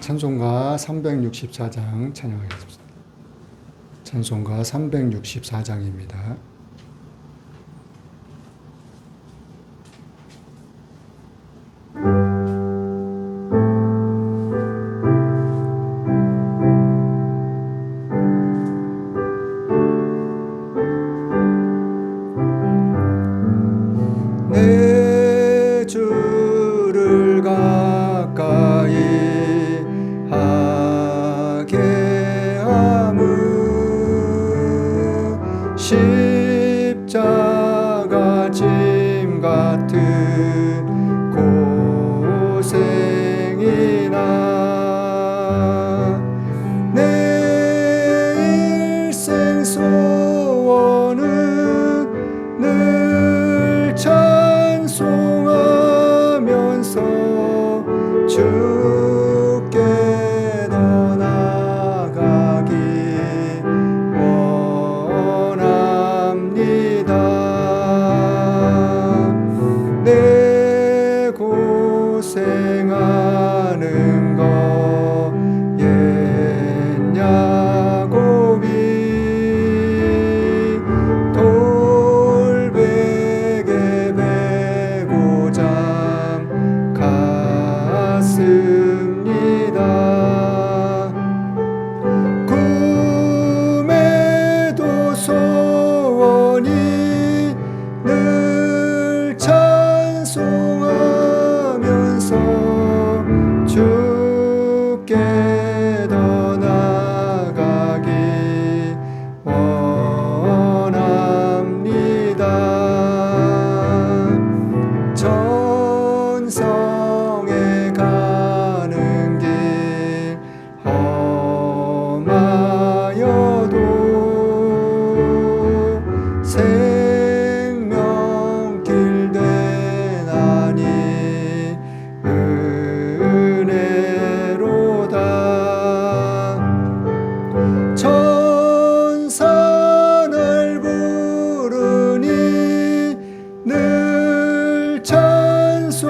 찬송가 364장 찬양하겠습니다. 찬송가 364장입니다. 내 주를 가까이 하게 하무 십자가 짐 같은 고생이나 내 일생 소원은 늘 찬송하면서 주께 더 나아가기 원합니다. 내 고생하는 거 옛 야곱이 돌베개 베고 잠 갔습니다. 꿈에도 소원이 늘 찬송하면서 주께 더 나아가기 원합니다. 천성에 가는 길 험하여도 생명길 되나니 은혜로다. 천사 날 부르니 늘 찬송하면서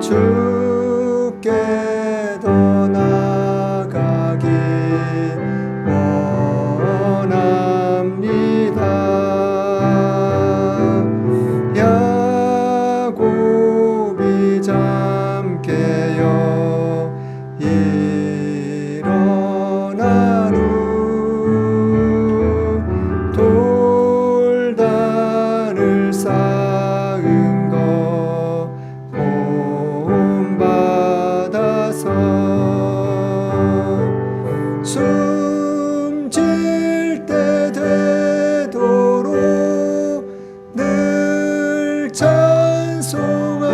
주께 더 나아가기 원합니다. 야곱이 잠 깨어 일어난 후 돌단을 쌓은 거 본받아서 숨질 때 되도록 늘 찬송하면서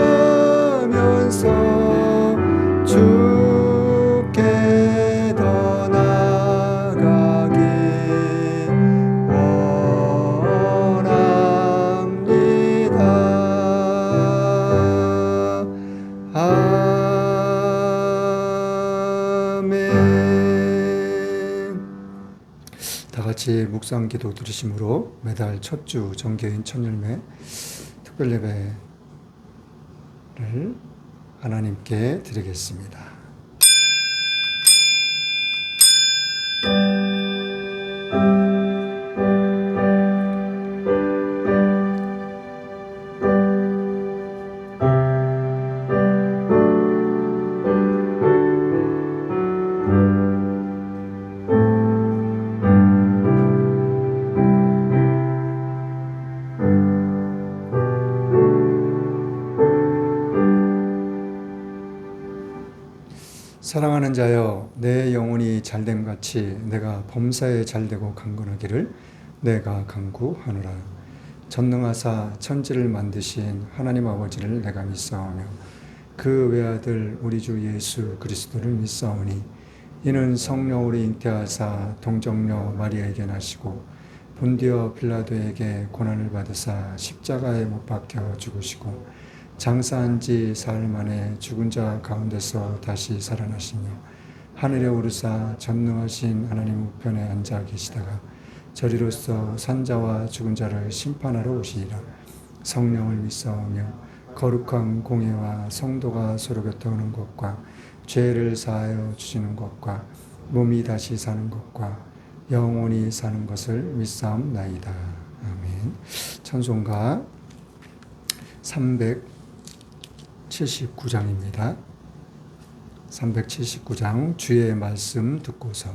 주께 더 나아가기 원합니다. 아멘. 다 같이 묵상 기도 드리심으로 매달 첫 주 정교인 천열매 특별 예배를 하나님께 드리겠습니다. 사랑하는 자여, 내 영혼이 잘됨같이 내가 범사에 잘되고 강건하기를 내가 간구하노라. 전능하사 천지를 만드신 하나님 아버지를 내가 믿사오며 그 외아들 우리 주 예수 그리스도를 믿사오니 이는 성령으로 잉태하사 동정녀 마리아에게 나시고 본디오 빌라도에게 고난을 받으사 십자가에 못 박혀 죽으시고 장사한 지 사흘 만에 죽은 자 가운데서 다시 살아나시며 하늘에 오르사 전능하신 하나님 우편에 앉아 계시다가 저리로서 산자와 죽은 자를 심판하러 오시리라. 성령을 믿사오며 거룩한 공예와 성도가 서로 교통하는 것과 죄를 사하여 주시는 것과 몸이 다시 사는 것과 영원히 사는 것을 믿사옵나이다. 아멘. 찬송가 379장입니다. 379장 주의 말씀 듣고서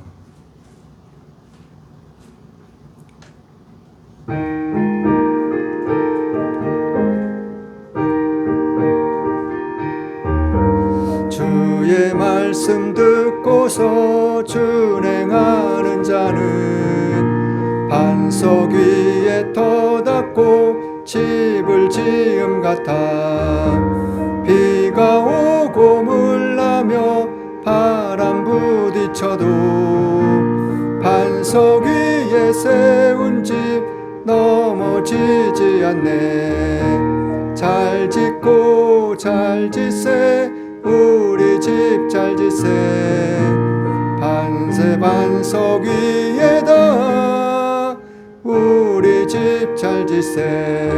주의 말씀 듣고서 준행하는 자는 반석 위에 터닫고 집을 지음 같아 비가 오고 물나며 바람 부딪혀도 반석 위에 세운 집 넘어지지 않네. 잘 짓고 잘 짓세 우리 집 잘 짓세 반석 위에다 우리 집 잘 짓세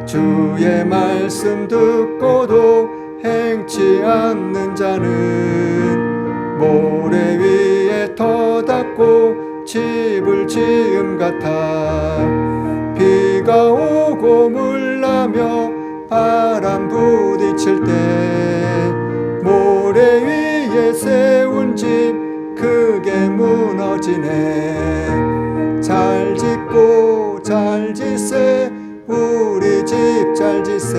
주의 말씀 듣고도 행치 않는 자는 모래 위에 터닫고 집을 지음 같아 비가 오고 물나며 바람 부딪힐 때 모래 위에 세운 집 크게 무너지네. 잘 짓고 잘 짓세 우리 집 잘 짓세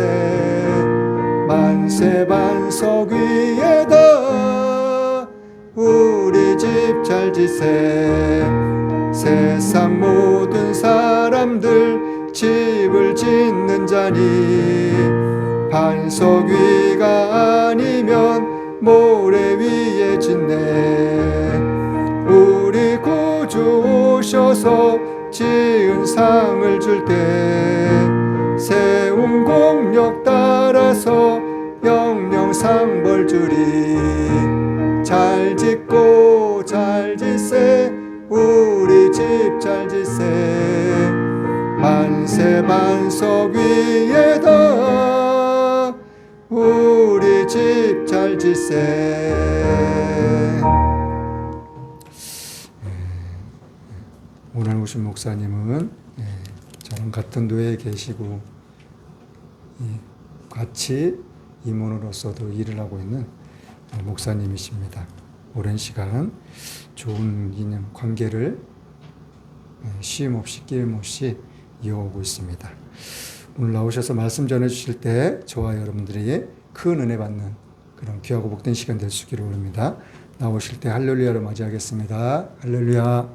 만세 반석 위에다 우리 집 잘 짓세 세상 모든 사람들 집을 짓는 자니 반석 위가 아니면 모래 위에 짓네. 우리 구주 오셔서 지은 상을 줄 때 세운 공력 따라서 영영 상 벌 주리. 잘 짓고 잘 짓세 우리 집 잘 짓세 만세 반석 위에다 우리 집 잘 짓세. 오늘 오신 목사님은 저랑 같은 노예에 계시고 같이 임원으로서도 일을 하고 있는 목사님이십니다. 오랜 시간 좋은 인연 관계를 쉼 없이 끼임 없이 이어오고 있습니다. 오늘 나오셔서 말씀 전해주실 때 저와 여러분들이 큰 은혜 받는 그런 귀하고 복된 시간 될 수 있기를 원합니다. 나오실 때 할렐루야로 맞이하겠습니다. 할렐루야.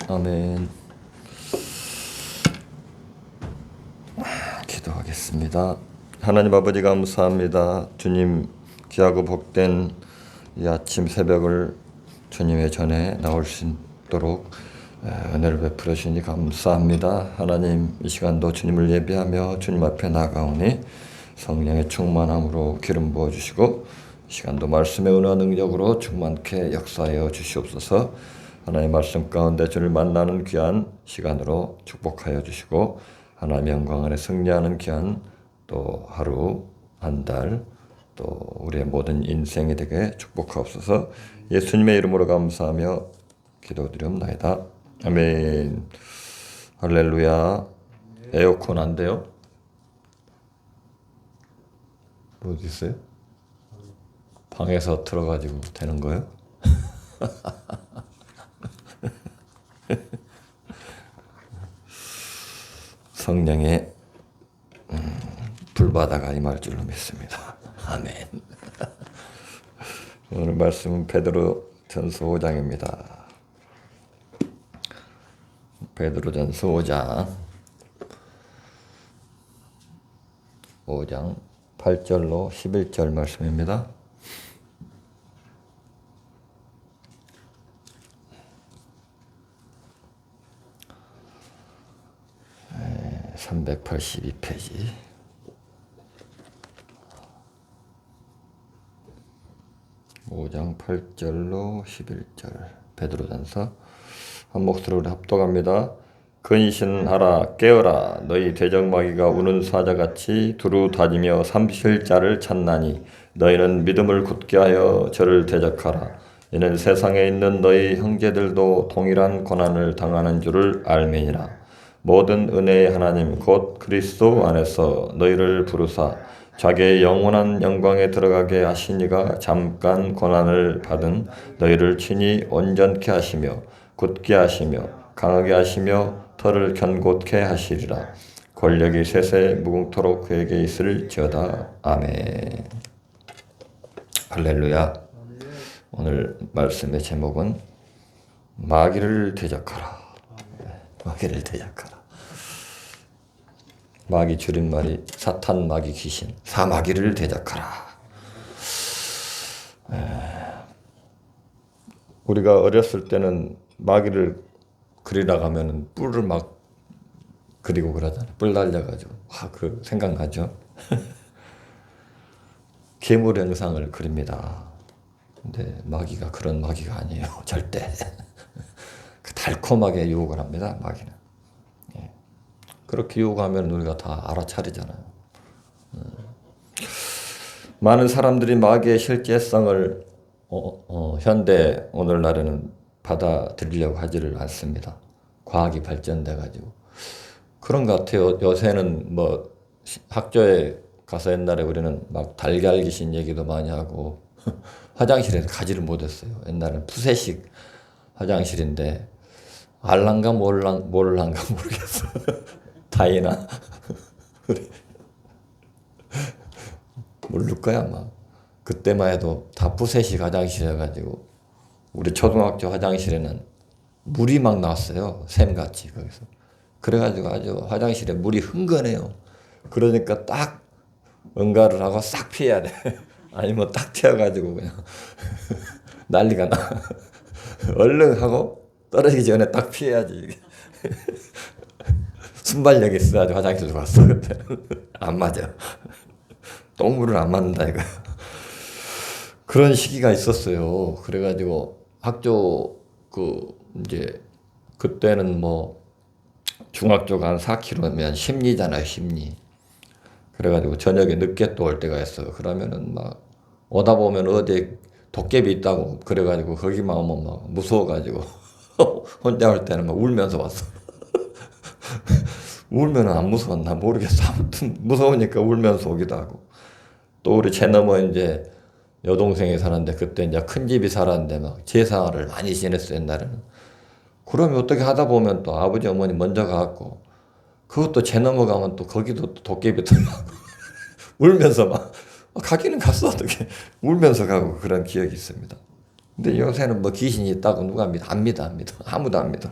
아멘. 기도하겠습니다. 하나님 아버지 감사합니다. 주님 귀하고 복된 이 아침 새벽을 주님의 전에 나올 수 있도록 은혜를 베풀어 주시니 감사합니다. 하나님 이 시간도 주님을 예배하며 주님 앞에 나가오니 성령의 충만함으로 기름 부어주시고 이 시간도 말씀의 은혜와 능력으로 충만케 역사하여 주시옵소서. 하나님의 말씀 가운데 주를 만나는 귀한 시간으로 축복하여 주시고 하나님의 영광 안에 승리하는 귀한 또 하루 한 달 또 우리의 모든 인생이 되게 축복하옵소서. 예수님의 이름으로 감사하며 기도드리옵나이다. 아멘. 할렐루야. 에어컨 안 돼요? 어디 있어요? 방에서 틀어가지고 되는 거예요? 성령의 불바다가 임할 줄로 믿습니다. 아멘. 오늘 말씀은 베드로 전서 5장입니다. 베드로 전서 5장 8절로 11절 말씀입니다. 382페이지. 오 장 8절로 11절 베드로전서 한 목소리로 합독합니다. 근신하라 깨어라 너희 대적마귀가 우는 사자같이 두루 다니며 삼킬 자를 찾나니 너희는 믿음을 굳게 하여 저를 대적하라. 이는 세상에 있는 너희 형제들도 동일한 고난을 당하는 줄을 알매니라. 모든 은혜의 하나님 곧 그리스도 안에서 너희를 부르사 자기의 영원한 영광에 들어가게 하시니가 잠깐 고난을 받은 너희를 친히 온전케 하시며 굳게 하시며 강하게 하시며 털을 견고케 하시리라. 권력이 세세 무궁토록 그에게 있을지어다. 아멘. 할렐루야. 오늘 말씀의 제목은 마귀를 대적하라. 마귀를 대적하라. 마귀 줄임말이 사탄, 마귀, 귀신, 사마귀를 대적하라. 우리가 어렸을 때는 마귀를 그리다가 하면은 뿔을 막 그리고 그러잖아요. 뿔 날려가지고. 그 생각나죠? 괴물 형상을 그립니다. 근데 마귀가 그런 마귀가 아니에요. 절대. 달콤하게 유혹을 합니다. 마귀는. 그렇게 유혹하면 우리가 다 알아차리잖아요. 많은 사람들이 마귀의 실제성을 현대 오늘날에는 받아들이려고 하지를 않습니다. 과학이 발전돼 가지고 그런 것 같아요. 요새는 뭐 학교에 가서 옛날에 우리는 막 달걀 귀신 얘기도 많이 하고 화장실에서 가지를 못했어요. 옛날에는 푸세식 화장실인데 알란가 몰란가 모르겠어. 다이나 모를 거야 아마. 그때만 해도 다 푸세식 화장실이어가지고 우리 초등학교 화장실에는 물이 막 나왔어요. 샘같이 거기서. 그래가지고 아주 화장실에 물이 흥건해요. 그러니까 딱 응가를 하고 싹 피해야 돼. 아니면 딱 튀어가지고 그냥 난리가 나. 얼른 하고 떨어지기 전에 딱 피해야지. 순발력이 있어야지 화장실 갔어 그때. 안 맞아. 똥물을 안 맞는다 이거. 그런 시기가 있었어요. 그래가지고 학교 이제 그때는 뭐 중학교가 한 4km면 심리잖아요, 심리. 그래가지고 저녁에 늦게 또 올 때가 있어요. 그러면은 막 오다 보면 어디에 도깨비 있다고 그래가지고 거기만 오면 막 무서워가지고 혼자 올 때는 막 울면서 왔어. 울면은 안 무서웠나 모르겠어. 아무튼 무서우니까 울면서 오기도 하고. 또 우리 제 넘어 이제 여동생이 사는데 그때 이제 큰 집이 살았는데 막 제사를 많이 지냈어 옛날에는. 그러면 어떻게 하다 보면 또 아버지 어머니 먼저 가갖고 그것도 제 넘어가면 또 거기도 또 도깨비 들어가고 울면서 막 가기는 갔어 어떻게 울면서 가고 그런 기억이 있습니다. 근데 요새는 뭐 귀신이 있다고 누가 믿어? 안 믿어. 아무도 안 믿어.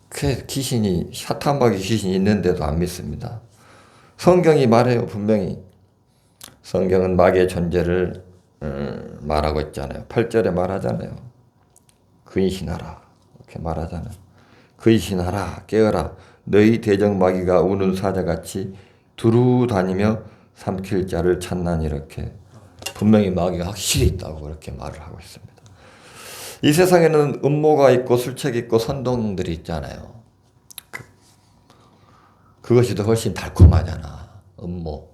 그 귀신이 사탄마귀 귀신이 있는데도 안 믿습니다. 성경이 말해요 분명히. 성경은 마귀의 존재를 말하고 있잖아요. 8절에 말하잖아요. 근신하라 이렇게 말하잖아요. 근신하라 깨어라 너희 대적 마귀가 우는 사자같이 두루 다니며 삼킬 자를 찾나니 이렇게 분명히 마귀가 확실히 있다고 그렇게 말을 하고 있습니다. 이 세상에는 음모가 있고 술책 있고 선동들이 있잖아요. 그것이 더 훨씬 달콤하잖아. 음모,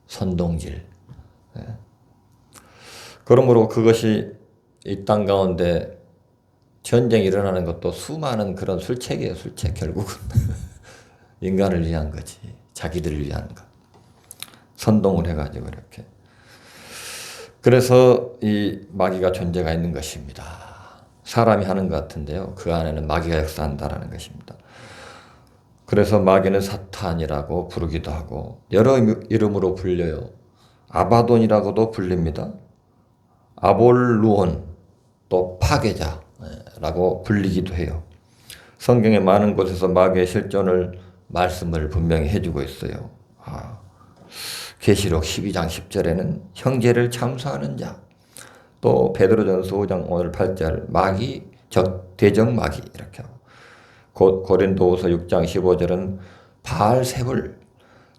선동질. 그러므로 그것이 이 땅 가운데 전쟁이 일어나는 것도 수많은 그런 술책이에요. 술책 결국은. 인간을 위한 거지. 자기들을 위한 것. 선동을 해가지고 이렇게. 그래서 이 마귀가 존재가 있는 것입니다. 사람이 하는 것 같은데요. 그 안에는 마귀가 역사한다라는 것입니다. 그래서 마귀는 사탄이라고 부르기도 하고 여러 이름으로 불려요. 아바돈이라고도 불립니다. 아볼루온 또 파괴자라고 불리기도 해요. 성경의 많은 곳에서 마귀의 실존을 말씀을 분명히 해주고 있어요. 계시록 12장 10절에는 형제를 참수하는 자, 또 베드로전서 5장 오늘 8절 마귀 대적 마귀 이렇게 하고 고린도후서 6장 15절은 바알세불,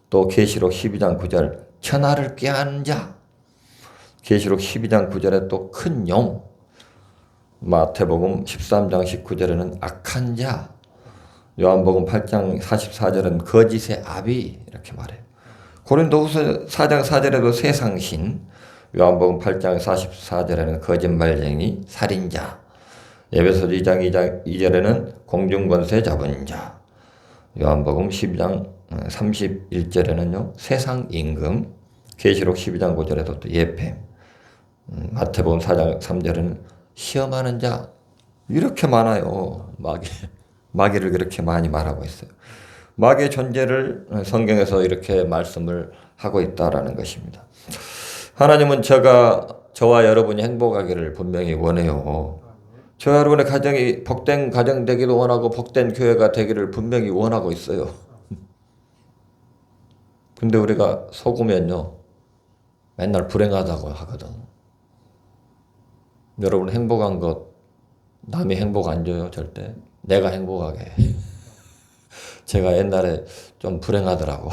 또 계시록 12장 9절 천하를 꾀하는 자, 계시록 12장 9절에 또 큰 용, 마태복음 13장 19절에는 악한 자, 요한복음 8장 44절은 거짓의 아비 이렇게 말해요. 고린도후서 4장 4절에도 세상신, 요한복음 8장 44절에는 거짓말쟁이, 살인자, 에베소서 2장 2절에는 공중권세 잡은 자, 요한복음 12장 31절에는요 세상 임금, 계시록 12장 9절에도 또 예뱀, 마태복음 4장 3절에는 시험하는 자, 이렇게 많아요. 마귀를 그렇게 많이 말하고 있어요. 마귀의 존재를 성경에서 이렇게 말씀을 하고 있다라는 것입니다. 하나님은 저와 여러분이 행복하기를 분명히 원해요. 저와 여러분의 가정이 복된 가정 되기도 원하고 복된 교회가 되기를 분명히 원하고 있어요. 근데 우리가 속으면요 맨날 불행하다고 하거든. 여러분 행복한 것 남이 행복 안 줘요 절대. 내가 행복하게 해. 제가 옛날에 좀 불행하더라고.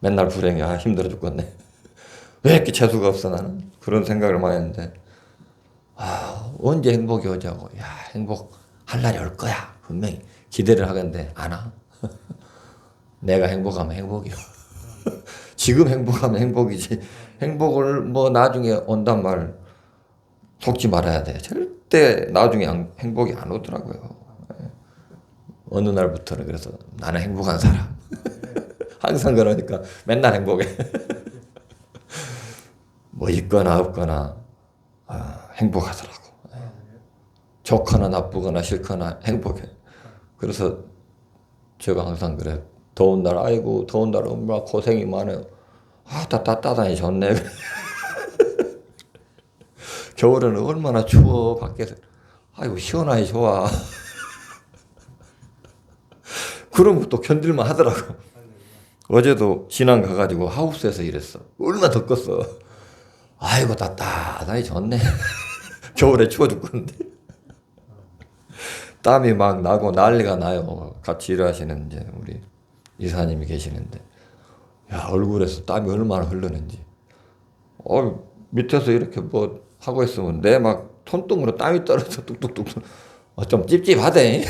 맨날 불행해. 힘들어 죽겠네. 왜 이렇게 재수가 없어 나는? 그런 생각을 많이 했는데 언제 행복이 오자고. 야 행복할 날이 올 거야. 분명히 기대를 하겠는데 안 와. 내가 행복하면 행복이요. 지금 행복하면 행복이지. 행복을 뭐 나중에 온단 말 속지 말아야 돼. 절대 나중에 행복이 안 오더라고요. 어느 날부터는 그래서 나는 행복한 사람. 항상 그러니까 맨날 행복해. 뭐 있거나 없거나 행복하더라고. 좋거나 나쁘거나 싫거나 행복해. 그래서 제가 항상 그래. 더운 날 아이고 더운 날 엄마 고생이 많아요. 다 따뜻하니 좋네. 겨울에는 얼마나 추워 밖에서. 아이고 시원하니 좋아. 그런 것도 견딜만 하더라고. 어제도 신안 가가지고 하우스에서 일했어. 얼마나 덥겠어. 아이고 따뜻하니 좋네. 겨울에 추워 죽겠는데. 땀이 막 나고 난리가 나요. 같이 일하시는 이제 우리 이사님이 계시는데, 야 얼굴에서 땀이 얼마나 흐르는지. 밑에서 이렇게 뭐 하고 있으면 내 막 손등으로 땀이 떨어져 뚝뚝뚝. 좀 찝찝하대.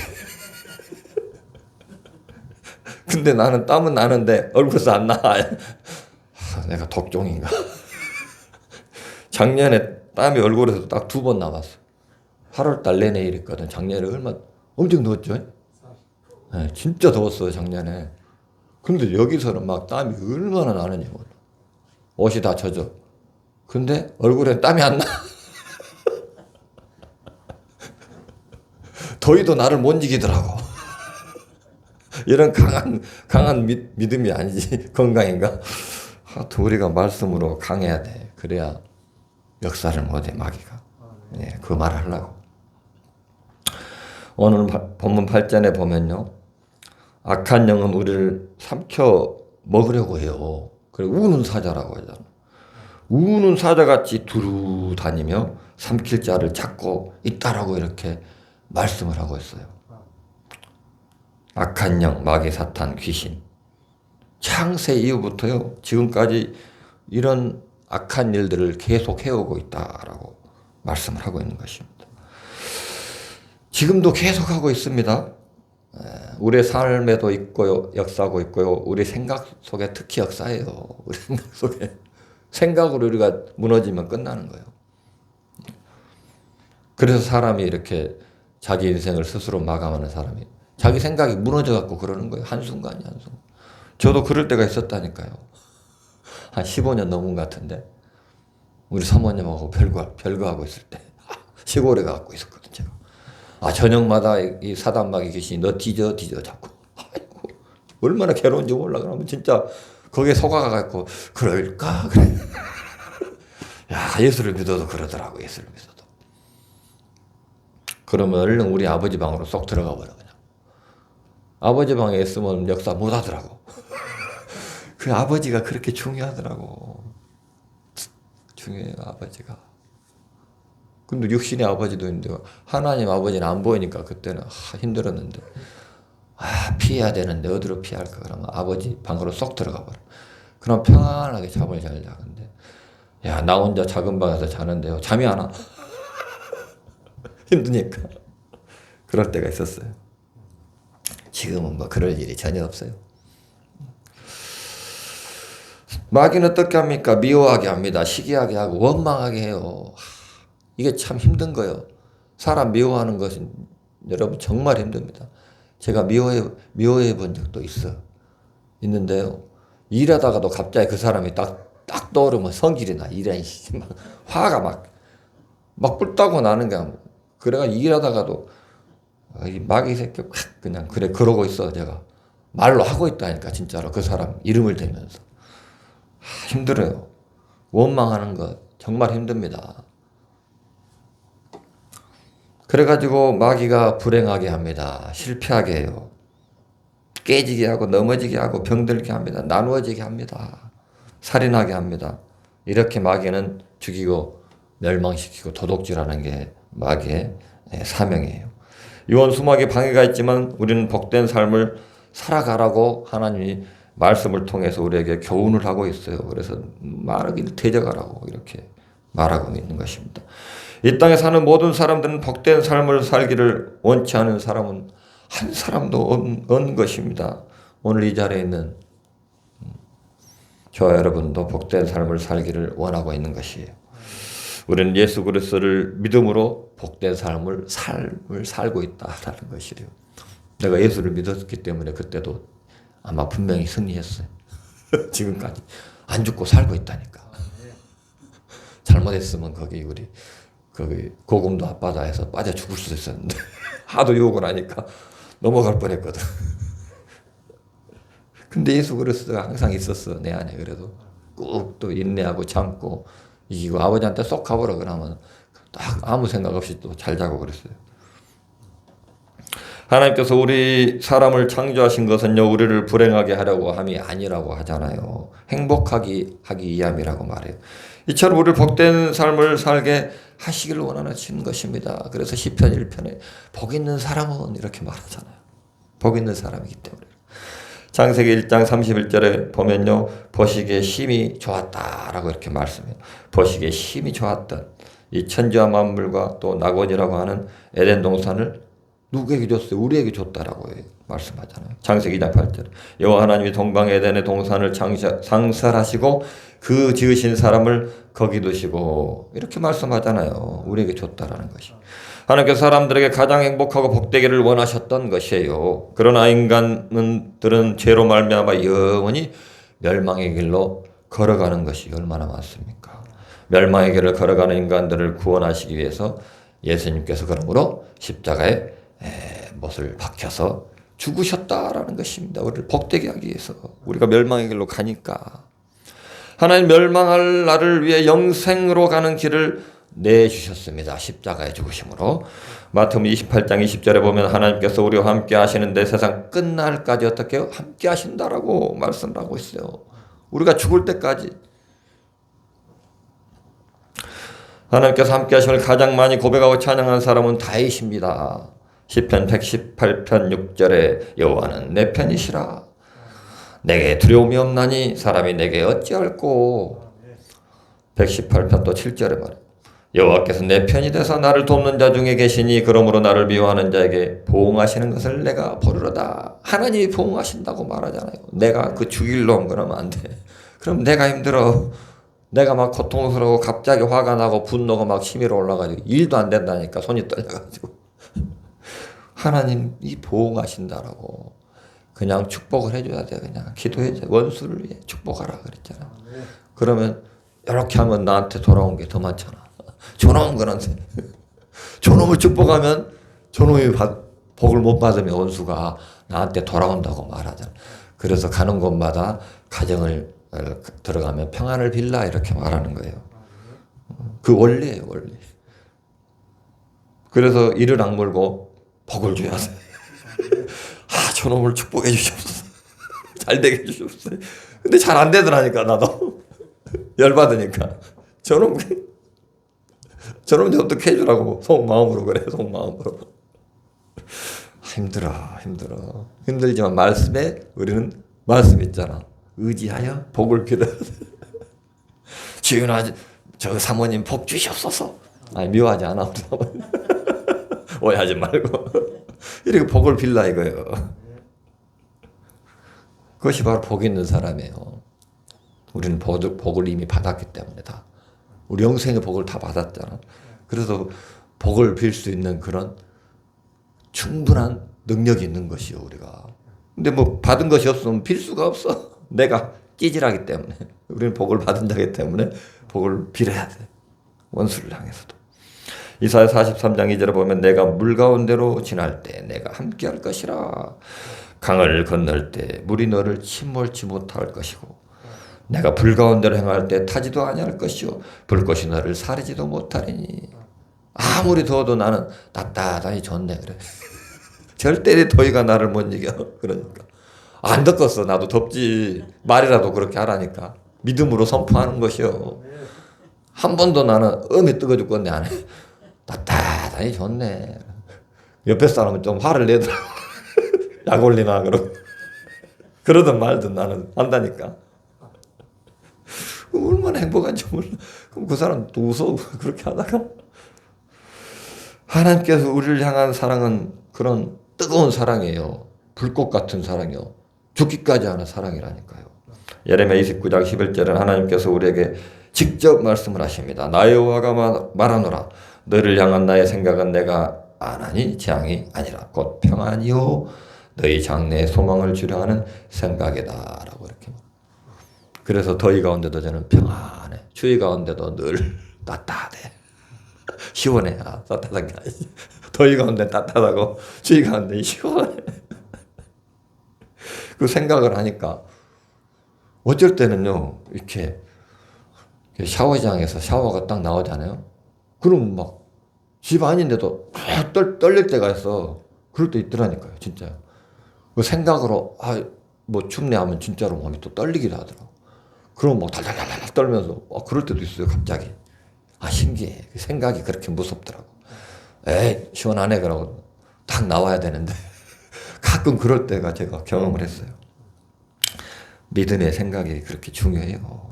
근데 나는 땀은 나는데 얼굴에서 안 나. 내가 독종인가. 작년에 땀이 얼굴에서 딱 2번 나왔어. 8월달 내내 이랬거든. 작년에 엄청 더웠죠? 네, 진짜 더웠어요 작년에. 근데 여기서는 막 땀이 얼마나 나는지 몰라. 옷이 다 젖어. 근데 얼굴에 땀이 안 나. 더위도 나를 못 이기더라고. 이런 강한 믿음이 아니지. 건강인가? 하여튼 우리가 말씀으로 강해야 돼. 그래야 역사를 못해 마귀가. 예, 그 말을 하려고. 오늘 본문 8절에 보면요. 악한 영은 우리를 삼켜 먹으려고 해요. 그래 우는 사자라고 하잖아. 우는 사자같이 두루 다니며 삼킬 자를 찾고 있다라고 이렇게 말씀을 하고 있어요. 악한 영, 마귀, 사탄, 귀신. 창세 이후부터요. 지금까지 이런 악한 일들을 계속 해오고 있다라고 말씀을 하고 있는 것입니다. 지금도 계속하고 있습니다. 우리의 삶에도 있고요. 역사하고 있고요. 우리 생각 속에 특히 역사예요. 우리 생각 속에. 생각으로 우리가 무너지면 끝나는 거예요. 그래서 사람이 이렇게 자기 인생을 스스로 마감하는 사람이 자기 생각이 무너져갖고 그러는 거예요. 한순간이 한순간. 저도 그럴 때가 있었다니까요. 한 15년 넘은 것 같은데 우리 사모님하고 별거하고 있을 때 시골에 가고 있었거든요. 제가. 저녁마다 이 사단마귀 귀신이 너 뒤져 자꾸. 아이고 얼마나 괴로운지 몰라. 그러면 진짜 거기에 속아가지고 그럴까 그래. 야 예수를 믿어도 그러더라고. 예수를 믿어도. 그러면 얼른 우리 아버지 방으로 쏙 들어가 버려 그냥. 아버지 방에 있으면 역사 못 하더라고. 그 아버지가 그렇게 중요하더라고. 중요해요 아버지가. 근데 육신의 아버지도 있는데 하나님 아버지는 안 보이니까 그때는 힘들었는데 피해야 되는데 어디로 피할까 그러면 아버지 방으로 쏙 들어가 버려. 그럼 평안하게 잠을 잘 자. 근데 나 혼자 작은 방에서 자는데요 잠이 안 와. 힘드니까. 그럴 때가 있었어요. 지금은 뭐 그럴 일이 전혀 없어요. 마귀는 어떻게 합니까? 미워하게 합니다. 시기하게 하고 원망하게 해요. 이게 참 힘든 거예요. 사람 미워하는 것은 여러분 정말 힘듭니다. 제가 미워해 본 적도 있는데요. 일하다가도 갑자기 그 사람이 딱 떠오르면 성질이 나. 막 화가 막 뿔따고 나는 거야. 그래가지고 일하다가도 이 마귀 새끼 그냥 그래 그러고 있어. 제가 말로 하고 있다니까 진짜로 그 사람 이름을 대면서. 힘들어요. 원망하는 거 정말 힘듭니다. 그래가지고 마귀가 불행하게 합니다. 실패하게 해요. 깨지게 하고 넘어지게 하고 병들게 합니다. 나누어지게 합니다. 살인하게 합니다. 이렇게 마귀는 죽이고 멸망시키고 도둑질하는 게 마귀의 사명이에요. 유언 수막에 방해가 있지만 우리는 복된 삶을 살아가라고 하나님이 말씀을 통해서 우리에게 교훈을 하고 있어요. 그래서 말하기를 대적하라고 이렇게 말하고 있는 것입니다. 이 땅에 사는 모든 사람들은 복된 삶을 살기를 원치 않은 사람은 한 사람도 없는 것입니다. 오늘 이 자리에 있는 저와 여러분도 복된 삶을 살기를 원하고 있는 것이에요. 우리는 예수 그리스도를 믿음으로 복된 삶을 살고 있다라는 것이래요. 내가 예수를 믿었기 때문에 그때도 아마 분명히 승리했어요. 지금까지 안 죽고 살고 있다니까. 잘못했으면 거기 고금도 앞바다에서 빠져 죽을 수도 있었는데 하도 유혹을 하니까 넘어갈 뻔했거든. 근데 예수 그리스도가 항상 있었어 내 안에. 그래도 꾹 또 인내하고 참고 이기고 아버지한테 쏙 가보라 그러면 딱 아무 생각 없이 또 잘 자고 그랬어요. 하나님께서 우리 사람을 창조하신 것은요 우리를 불행하게 하려고 함이 아니라고 하잖아요. 행복하기 하기 위함이라고 말해요. 이처럼 우리를 복된 삶을 살게 하시기를 원하시는 것입니다. 그래서 시편 1편에 복 있는 사람은 이렇게 말하잖아요. 복 있는 사람이기 때문에. 창세기 1장 31절에 보면요. 보시기에 심히 좋았다라고 이렇게 말씀해요. 보시기에 심히 좋았던 이 천지와 만물과 또 낙원이라고 하는 에덴 동산을 누구에게 줬어요? 우리에게 줬다라고 말씀하잖아요. 창세기 2장 8절. 여호와 하나님이 동방 에덴의 동산을 상설하시고 그 지으신 사람을 거기 두시고 이렇게 말씀하잖아요. 우리에게 줬다라는 것이. 하나님께서 사람들에게 가장 행복하고 복되기를 원하셨던 것이에요. 그러나 인간들은 죄로 말미암아 영원히 멸망의 길로 걸어가는 것이 얼마나 많습니까? 멸망의 길을 걸어가는 인간들을 구원하시기 위해서 예수님께서 그러므로 십자가에 못을 박혀서 죽으셨다라는 것입니다. 우리를 복되게 하기 위해서. 우리가 멸망의 길로 가니까. 하나님 멸망할 나를 위해 영생으로 가는 길을 내주셨습니다. 십자가의 죽으심으로. 마태복음 28장 20절에 보면 하나님께서 우리와 함께 하시는데 세상 끝날까지 어떻게 해요? 함께 하신다라고 말씀을 하고 있어요. 우리가 죽을 때까지. 하나님께서 함께 하심을 가장 많이 고백하고 찬양한 사람은 다윗입니다. 시편 118편 6절에 여호와는 내 편이시라. 내게 두려움이 없나니 사람이 내게 어찌할꼬. 118편 또 7절에 말해요. 여호와께서 내 편이 돼서 나를 돕는 자 중에 계시니 그러므로 나를 미워하는 자에게 보응하시는 것을 내가 보르러다. 하나님이 보응하신다고 말하잖아요. 내가 그 죽일 놈 그러면 안 돼. 그럼 내가 힘들어. 내가 막 고통스러워 갑자기 화가 나고 분노가 막 치밀어 올라가지고 일도 안 된다니까 손이 떨려가지고. 하나님이 보응하신다라고. 그냥 축복을 해줘야 돼. 그냥 기도해줘. 원수를 위해 축복하라 그랬잖아. 그러면 이렇게 하면 나한테 돌아온 게 더 많잖아. 저놈 그런데 저놈을 축복하면 저놈이 복을 못 받으면 원수가 나한테 돌아온다고 말하잖아. 그래서 가는 곳마다 가정을 들어가면 평안을 빌라 이렇게 말하는 거예요. 그 원리예요, 원리. 그래서 이를 악물고 복을 줘야 돼. 아, 저놈을 축복해 주시옵소서. 잘 되게 해 주시옵소서. 근데 잘 안 되더라니까 나도. 열받으니까. 저놈 좀 어떻게 해주라고 속마음으로 그래. 속마음으로. 힘들어. 힘들지만 말씀에 우리는 말씀 있잖아. 의지하여 복을 빌어야 돼. 주인아 저 사모님 복 주시옵소서. 아니 미워하지 않아. 오해하지 말고 이렇게 복을 빌라 이거예요. 그것이 바로 복 있는 사람이에요. 우리는 복을 이미 받았기 때문에 다. 우리 영생의 복을 다 받았잖아. 그래서 복을 빌 수 있는 그런 충분한 능력이 있는 것이요, 우리가. 근데 뭐 받은 것이 없으면 빌 수가 없어. 내가 찌질하기 때문에. 우리는 복을 받은 자이기 때문에 복을 빌어야 돼. 원수를 향해서도. 이사야 43장 2절에 보면 내가 물 가운데로 지날 때 내가 함께 할 것이라. 강을 건널 때 물이 너를 침몰치 못할 것이고 내가 불 가운데로 행할 때 타지도 아니할 것이요 불꽃이 너를 사르지도 못하리니. 아무리 더워도 나는 따뜻하니 좋네 그래. 절대 내 더위가 나를 못 이겨. 그러니까 안 덥겠어. 나도 덥지. 말이라도 그렇게 하라니까. 믿음으로 선포하는 것이요. 한 번도 나는 음이 뜨거 죽겠네 안 해. 따뜻하니 좋네. 옆에 사람은 좀 화를 내더라고. 약 올리나 그러고. 그러든 말든 나는 한다니까. 얼마나 행복한지 몰라. 그럼 그 사람 또 웃어. 그렇게 하다가. 하나님께서 우리를 향한 사랑은 그런 뜨거운 사랑이에요. 불꽃 같은 사랑이요. 죽기까지 하는 사랑이라니까요. 예레미야 29장 11절은 하나님께서 우리에게 직접 말씀을 하십니다. 나의 여호와가 말하노라. 너를 향한 나의 생각은 내가 안하니 재앙이 아니라 곧 평안이요 너희 장래에 소망을 주려 하는 생각이다 라고 이렇게. 그래서 더위 가운데도 저는 평안해. 추위 가운데도 늘 따뜻해. 시원해. 따뜻한 게 아니지. 더위 가운데 따뜻하고 추위 가운데 시원해. 그 생각을 하니까 어쩔 때는요 이렇게 샤워장에서 샤워가 딱 나오잖아요. 그럼 막 집 아닌데도 떨릴 때가 있어. 그럴 때 있더라니까요. 진짜. 그 생각으로 뭐 춥네 하면 진짜로 몸이 또 떨리기도 하더라고. 그럼 막 달달달달 떨면서 그럴 때도 있어요. 갑자기. 신기해. 생각이 그렇게 무섭더라고. 에이 시원하네 그러고 딱 나와야 되는데 가끔 그럴 때가 제가 경험을 했어요. 믿음의 생각이 그렇게 중요해요.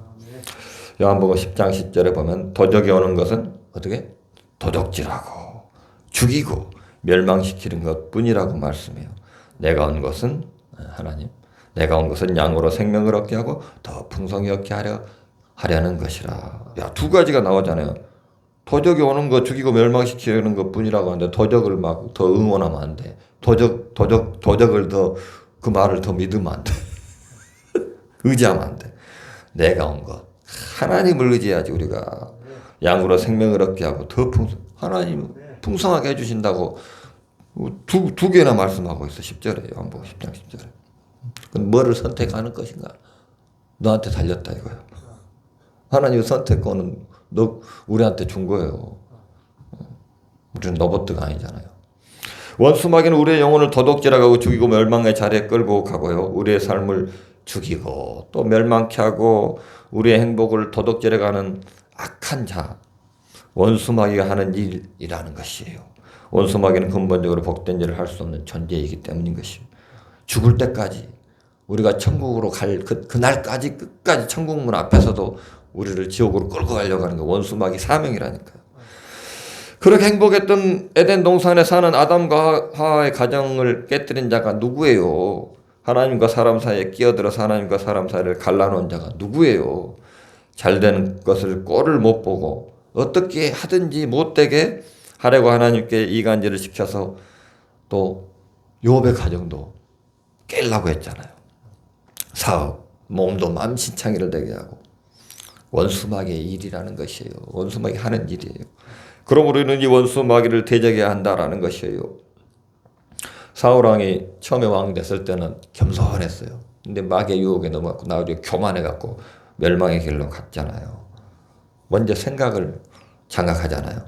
요한복음 10장 10절에 보면 도적이 오는 것은 어떻게? 도적질하고 죽이고 멸망시키는 것뿐이라고 말씀해요. 내가 온 것은 하나님 내가 온 것은 양으로 생명을 얻게 하고 더 풍성히 얻게 하려는 것이라. 두 가지가 나오잖아요. 도적이 오는 거 죽이고 멸망시키는 것뿐이라고 하는데 도적을 막 더 응원하면 안 돼. 도적을 더 그 말을 더 믿으면 안 돼. 의지하면 안 돼. 내가 온 것. 하나님을 의지해야지 우리가. 양으로 생명을 얻게 하고 더 하나님 풍성하게 해주신다고 두 개나 말씀하고 있어. 10절에 요한복음 10장 10절에. 그럼 뭐를 선택하는 것인가? 너한테 달렸다 이거야. 하나님의 선택권은 우리한테 준 거예요. 우리는 로봇가 아니잖아요. 원수마귀는 우리의 영혼을 도둑질하고 죽이고 멸망의 자리에 끌고 가고요. 우리의 삶을 죽이고 또 멸망케 하고 우리의 행복을 도둑질해가는 악한 자. 원수마귀가 하는 일이라는 것이에요. 원수마귀는 근본적으로 복된 일을 할 수 없는 존재이기 때문인 것이에요. 죽을 때까지 우리가 천국으로 갈 그날까지 끝까지 천국문 앞에서도 우리를 지옥으로 끌고 가려고 하는 게 원수마귀 사명이라니까요. 그렇게 행복했던 에덴 동산에 사는 아담과 하와의 가정을 깨뜨린 자가 누구예요? 하나님과 사람 사이에 끼어들어서 하나님과 사람 사이를 갈라놓은 자가 누구예요? 잘되는 것을 꼴을 못 보고 어떻게 하든지 못되게 하려고 하나님께 이간질을 시켜서 또 욥의 가정도 깨려고 했잖아요. 사업, 몸도 만신창이를 되게 하고 원수마귀의 일이라는 것이에요. 원수마귀 하는 일이에요. 그럼 우리는 이 원수마귀를 대적해야 한다라는 것이에요. 사울왕이 처음에 왕 됐을 때는 겸손했어요. 근데 마귀의 유혹에 넘어갔고 나중에 교만해갖고 멸망의 길로 갔잖아요. 먼저 생각을 장악하잖아요.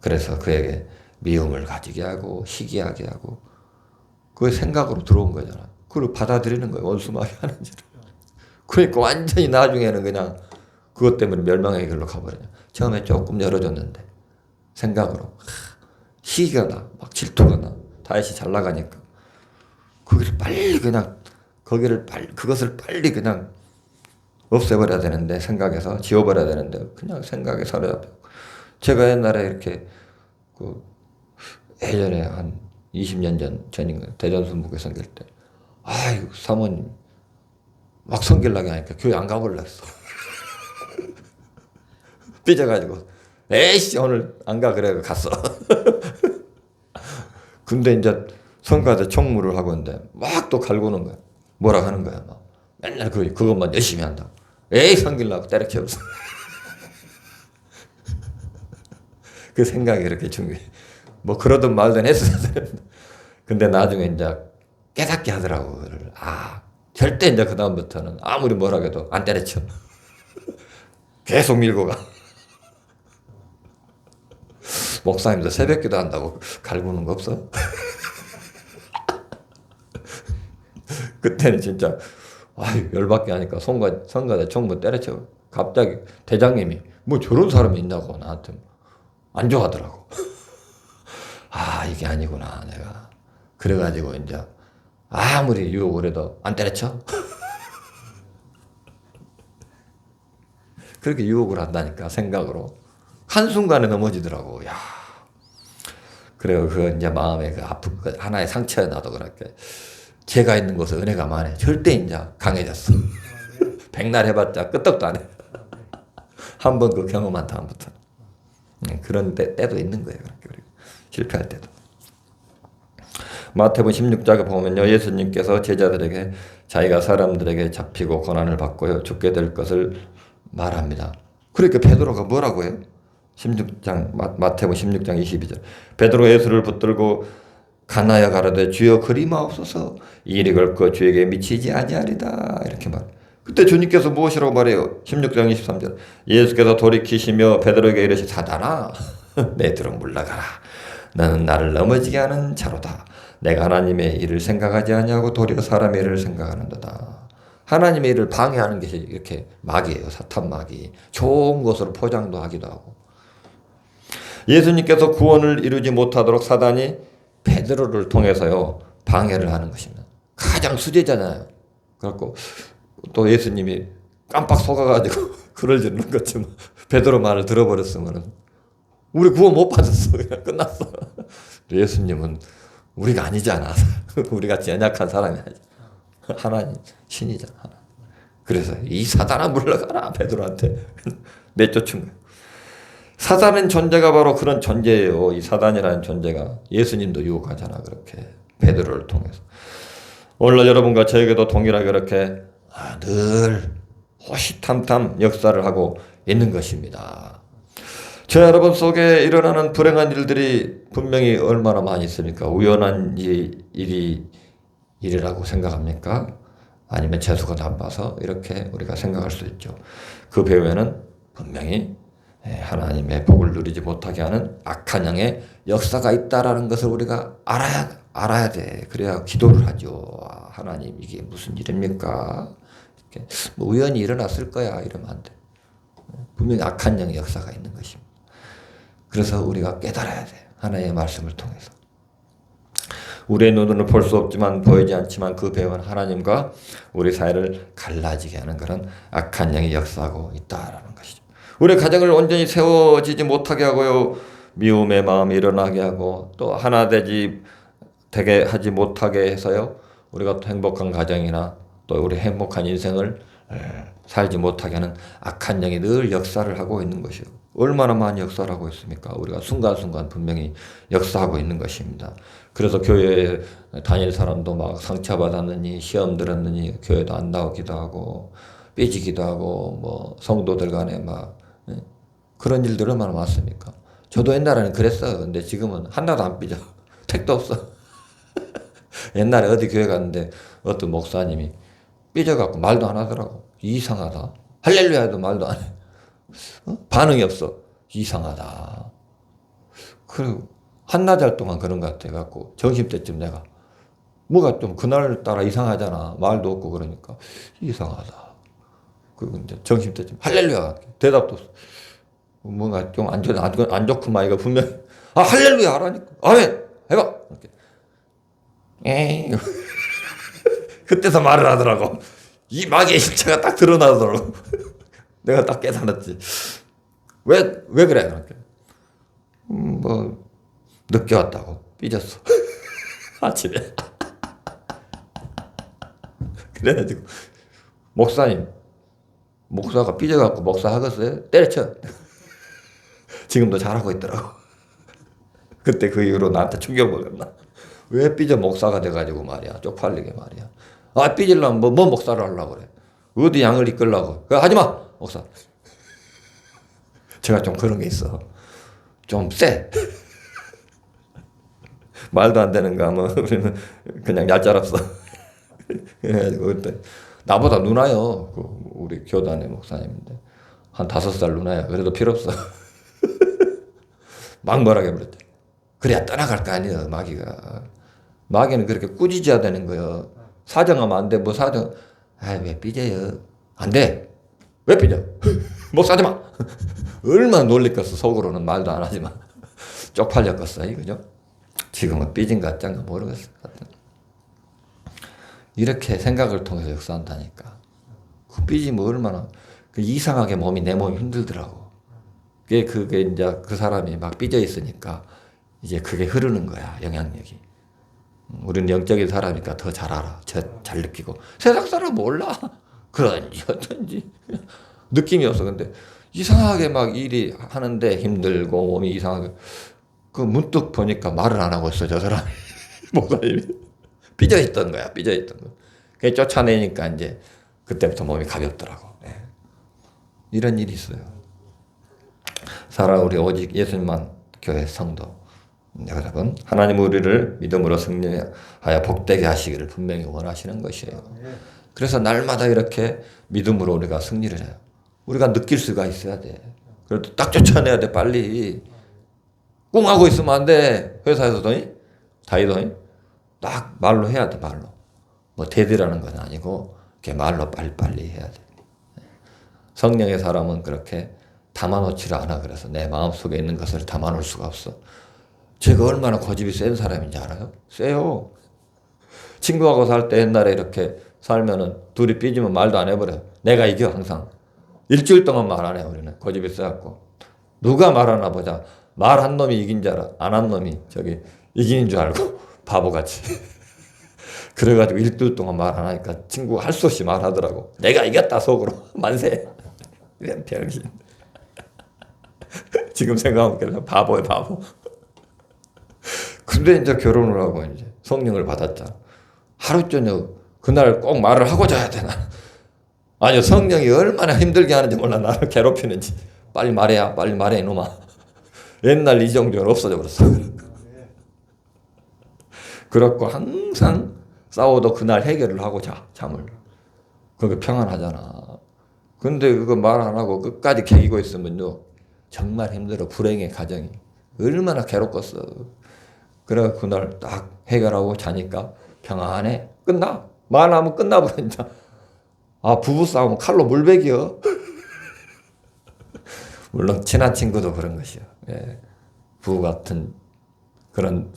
그래서 그에게 미움을 가지게 하고 희귀하게 하고 그 생각으로 들어온 거잖아요. 그걸 받아들이는 거예요. 원수마귀 하는 일을. 그러니까 완전히 나중에는 그냥 그것 때문에 멸망의 길로 가버려요. 처음에 조금 열어줬는데 생각으로 희귀가 나, 막 질투가 나. 다윗이 잘 나가니까 그것을 빨리 그냥 없애버려야 되는데 생각에서 지워버려야 되는데 그냥 생각에 사로잡혀. 제가 옛날에 이렇게 예전에 한 20년 전인가 대전 순복교 섬길 때 아이고 사모님 막 섬기려고 하니까 교회 안 가보려고 했어. 삐져가지고 에이씨 오늘 안 가 그래 갔어. 근데 이제 성가대 총무를 하고 있는데 막 또 갈구는 거야. 뭐라 하는 거야. 막 맨날 그것만 열심히 한다고. 에이 섬기려고 때려치웠어. 그 생각이 이렇게 중요해. 뭐 그러든 말든 했어야 되는데. 근데 나중에 이제 깨닫게 하더라고. 그를. 절대 이제 그다음부터는 아무리 뭐라 해도 안 때려쳐. 계속 밀고 가. 목사님도 새벽기도 한다고 갈구는 거 없어? 그때는 진짜 열받게 하니까 성가대 총무 때려쳐. 갑자기 대장님이 뭐 저런 사람이 있냐고 나한테 안 좋아하더라고. 이게 아니구나 내가. 그래가지고 이제 아무리 유혹을 해도 안 때려쳐. 그렇게 유혹을 한다니까 생각으로. 한순간에 넘어지더라고. 야. 그래요. 이제 마음에 아픈 하나의 상처에 나도 그렇게. 죄가 있는 곳에 은혜가 많아. 절대 이제 강해졌어. 백날 해봤자 끄떡도 안 해. 한 번 그 경험한 다음부터. 그런 때도 있는 거예요. 실패할 때도. 마태복음 16장에 보면요. 예수님께서 제자들에게 자기가 사람들에게 잡히고 고난을 받고요. 죽게 될 것을 말합니다. 그러니까 베드로가 뭐라고 해요? 마태복음 16장 22절. 베드로 예수를 붙들고 가나야 가라되 주여 그리마옵소서 이 일이 걸거 주에게 미치지 아니하리다. 이렇게 말. 그때 주님께서 무엇이라고 말해요? 16장 23절. 예수께서 돌이키시며 베드로에게 이르시 사단아 내 뒤로 물러가라. 너는 나를 넘어지게 하는 자로다. 내가 하나님의 일을 생각하지 아니하고 도리어 사람의 일을 생각하는도다. 하나님의 일을 방해하는 것이 이렇게 마귀예요. 사탄 마귀. 좋은 것으로 포장도 하기도 하고. 예수님께서 구원을 이루지 못하도록 사단이 베드로를 통해서요 방해를 하는 것입니다. 가장 수제자잖아요. 그래갖고 또 예수님이 깜빡 속아가지고 그럴 지는 거지. 베드로 말을 들어버렸으면 우리 구원 못 받았어. 그냥 끝났어. 예수님은 우리가 아니잖아. 우리 같이 연약한 사람이 아니잖아. 하나님 신이잖아. 그래서 이 사단아 물러가라 베드로한테 내쫓은 거예요. 사단은 존재가 바로 그런 존재예요. 이 사단이라는 존재가 예수님도 유혹하잖아. 그렇게 베드로를 통해서. 오늘날 여러분과 저에게도 동일하게 그렇게 늘 호시탐탐 역사를 하고 있는 것입니다. 저 여러분 속에 일어나는 불행한 일들이 분명히 얼마나 많이 있습니까? 우연한 일이라고 생각합니까? 아니면 재수가 나빠서 이렇게 우리가 생각할 수 있죠. 그 배후에는 분명히 하나님의 복을 누리지 못하게 하는 악한 영의 역사가 있다라는 것을 우리가 알아야 돼. 그래야 기도를 하죠. 하나님 이게 무슨 일입니까? 이렇게 뭐 우연히 일어났을 거야 이러면 안 돼. 분명히 악한 영의 역사가 있는 것입니다. 그래서 우리가 깨달아야 돼. 하나님의 말씀을 통해서. 우리의 눈으로는 볼 수 없지만 보이지 않지만 그 배후는 하나님과 우리 사이를 갈라지게 하는 그런 악한 영이 역사하고 있다라는 것이죠. 우리 가정을 온전히 세워지지 못하게 하고요. 미움의 마음이 일어나게 하고 또 하나 되게 하지 못하게 해서요. 우리가 또 행복한 가정이나 또 우리 행복한 인생을 살지 못하게 하는 악한 영이 늘 역사를 하고 있는 것이요. 얼마나 많이 역사를 하고 있습니까? 우리가 순간순간 분명히 역사하고 있는 것입니다. 그래서 교회에 다닐 사람도 막 상처받았느니 시험 들었느니 교회도 안 나오기도 하고 삐지기도 하고 뭐 성도들 간에 막 그런 일들 얼마나 많습니까? 저도 옛날에는 그랬어요. 근데 지금은 하나도 안 삐져. 택도 없어. 옛날에 어디 교회 갔는데 어떤 목사님이 삐져갖고 말도 안 하더라고. 이상하다. 할렐루야도 말도 안 해. 반응이 없어. 이상하다. 그리고 한나절 동안 그런 것 같아갖고 점심때쯤 내가 뭐가 좀 그날따라 이상하잖아. 말도 없고 그러니까 이상하다. 그리고 이제 점심때쯤 할렐루야. 대답도 없어. 뭔가 좀 안 좋구만. 이거 분명히 할렐루야 하라니까. 아멘 해봐. 이렇게. 에이. 그때서 말을 하더라고. 이 마귀의 실체가 딱 드러나더라고. 내가 딱 깨달았지. 왜 그래? 그렇게. 늦게 왔다고. 삐졌어. 아침에. 그래가지고 목사가 삐져갖고 목사 하겠어요? 때려쳐. 지금도 잘하고 있더라고. 그때 그 이후로 나한테 충격 먹었나? 왜 삐져 목사가 돼가지고 말이야. 쪽팔리게 말이야. 아, 삐질라면 뭐 목사를 하려고 그래. 어디 양을 이끌라고. 하지마! 목사. 제가 좀 그런 게 있어. 좀 세. 말도 안 되는 거 하면 우리는 그냥 얄짤없어. 그래가지고 그때 나보다 누나요. 우리 교단의 목사님인데 한 5살 누나야. 그래도 필요 없어. 막 뭐라고 해버렸대. 그래야 떠나갈 거 아니야 마귀가. 마귀는 그렇게 꾸짖어야 되는 거예요. 사정하면 안 돼. 뭐 사정. 왜 삐져요. 안 돼. 왜 삐져. 목사하지 마. 얼마나 놀랬겠어. 속으로는 말도 안 하지만 쪽팔렸겠어. 이거죠. 지금은 삐진 것 같장가 모르겠어. 이렇게 생각을 통해서 역사한다니까. 그 삐지면 얼마나 이상하게 내 몸이 힘들더라고. 그게 이제 그 사람이 막 삐져 있으니까 이제 그게 흐르는 거야. 영향력이. 우리는 영적인 사람이니까 더 잘 알아. 잘 느끼고. 세상 사람 몰라. 그런지 어쩐지 느낌이었어. 근데 이상하게 막 일이 하는데 힘들고 몸이 이상하게. 그 문득 보니까 말을 안 하고 있어. 저 사람이. 목사님이. 삐져 있던 거야. 삐져 있던 거. 그게 쫓아내니까 이제 그때부터 몸이 가볍더라고. 네. 이런 일이 있어요. 우리 오직 예수님만 교회 성도 여러분, 하나님 우리를 믿음으로 승리하여 복되게 하시기를 분명히 원하시는 것이에요. 그래서 날마다 이렇게 믿음으로 우리가 승리를 해요. 우리가 느낄 수가 있어야 돼. 그래도 딱 쫓아내야 돼. 빨리. 꿍하고 있으면 안 돼. 회사에서도 다이도 딱 말로 해야 돼. 말로. 뭐 대들하는 건 아니고 이렇게 말로 빨리빨리 해야 돼. 성령의 사람은 그렇게 담아놓지를 않아. 그래서 내 마음속에 있는 것을 담아놓을 수가 없어. 제가 얼마나 고집이 센 사람인지 알아요? 세요. 친구하고 살 때 옛날에 이렇게 살면은 둘이 삐지면 말도 안 해버려. 내가 이겨 항상. 일주일 동안 말 안 해. 우리는 고집이 세갖고. 누가 말하나 보자. 말한 놈이 이긴 줄 알아. 안 한 놈이 이기는 줄 알고 바보같이. 그래가지고 일주일 동안 말 안 하니까 친구가 할 수 없이 말하더라고. 내가 이겼다 속으로. 만세. 이런 병신. 지금 생각하면 그냥 바보야 바보. 근데 이제 결혼을 하고 이제 성령을 받았잖아. 하루 저녁 그날 꼭 말을 하고 자야 되나? 아니 성령이 얼마나 힘들게 하는지 몰라. 나를 괴롭히는지. 빨리 말해 이놈아. 옛날 이정도는 없어져 버렸어. 그렇고 항상 싸워도 그날 해결을 하고 잠을. 그게 평안하잖아. 근데 그거 말 안 하고 끝까지 개기고 있으면요. 정말 힘들어. 불행의 가정이. 얼마나 괴롭겠어. 그래 그날 딱 해결하고 자니까 평안해. 끝나. 말하면 끝나버린다. 아 부부싸움은 칼로 물베기요. 물론 친한 친구도 그런 것이요. 예. 부부 같은 그런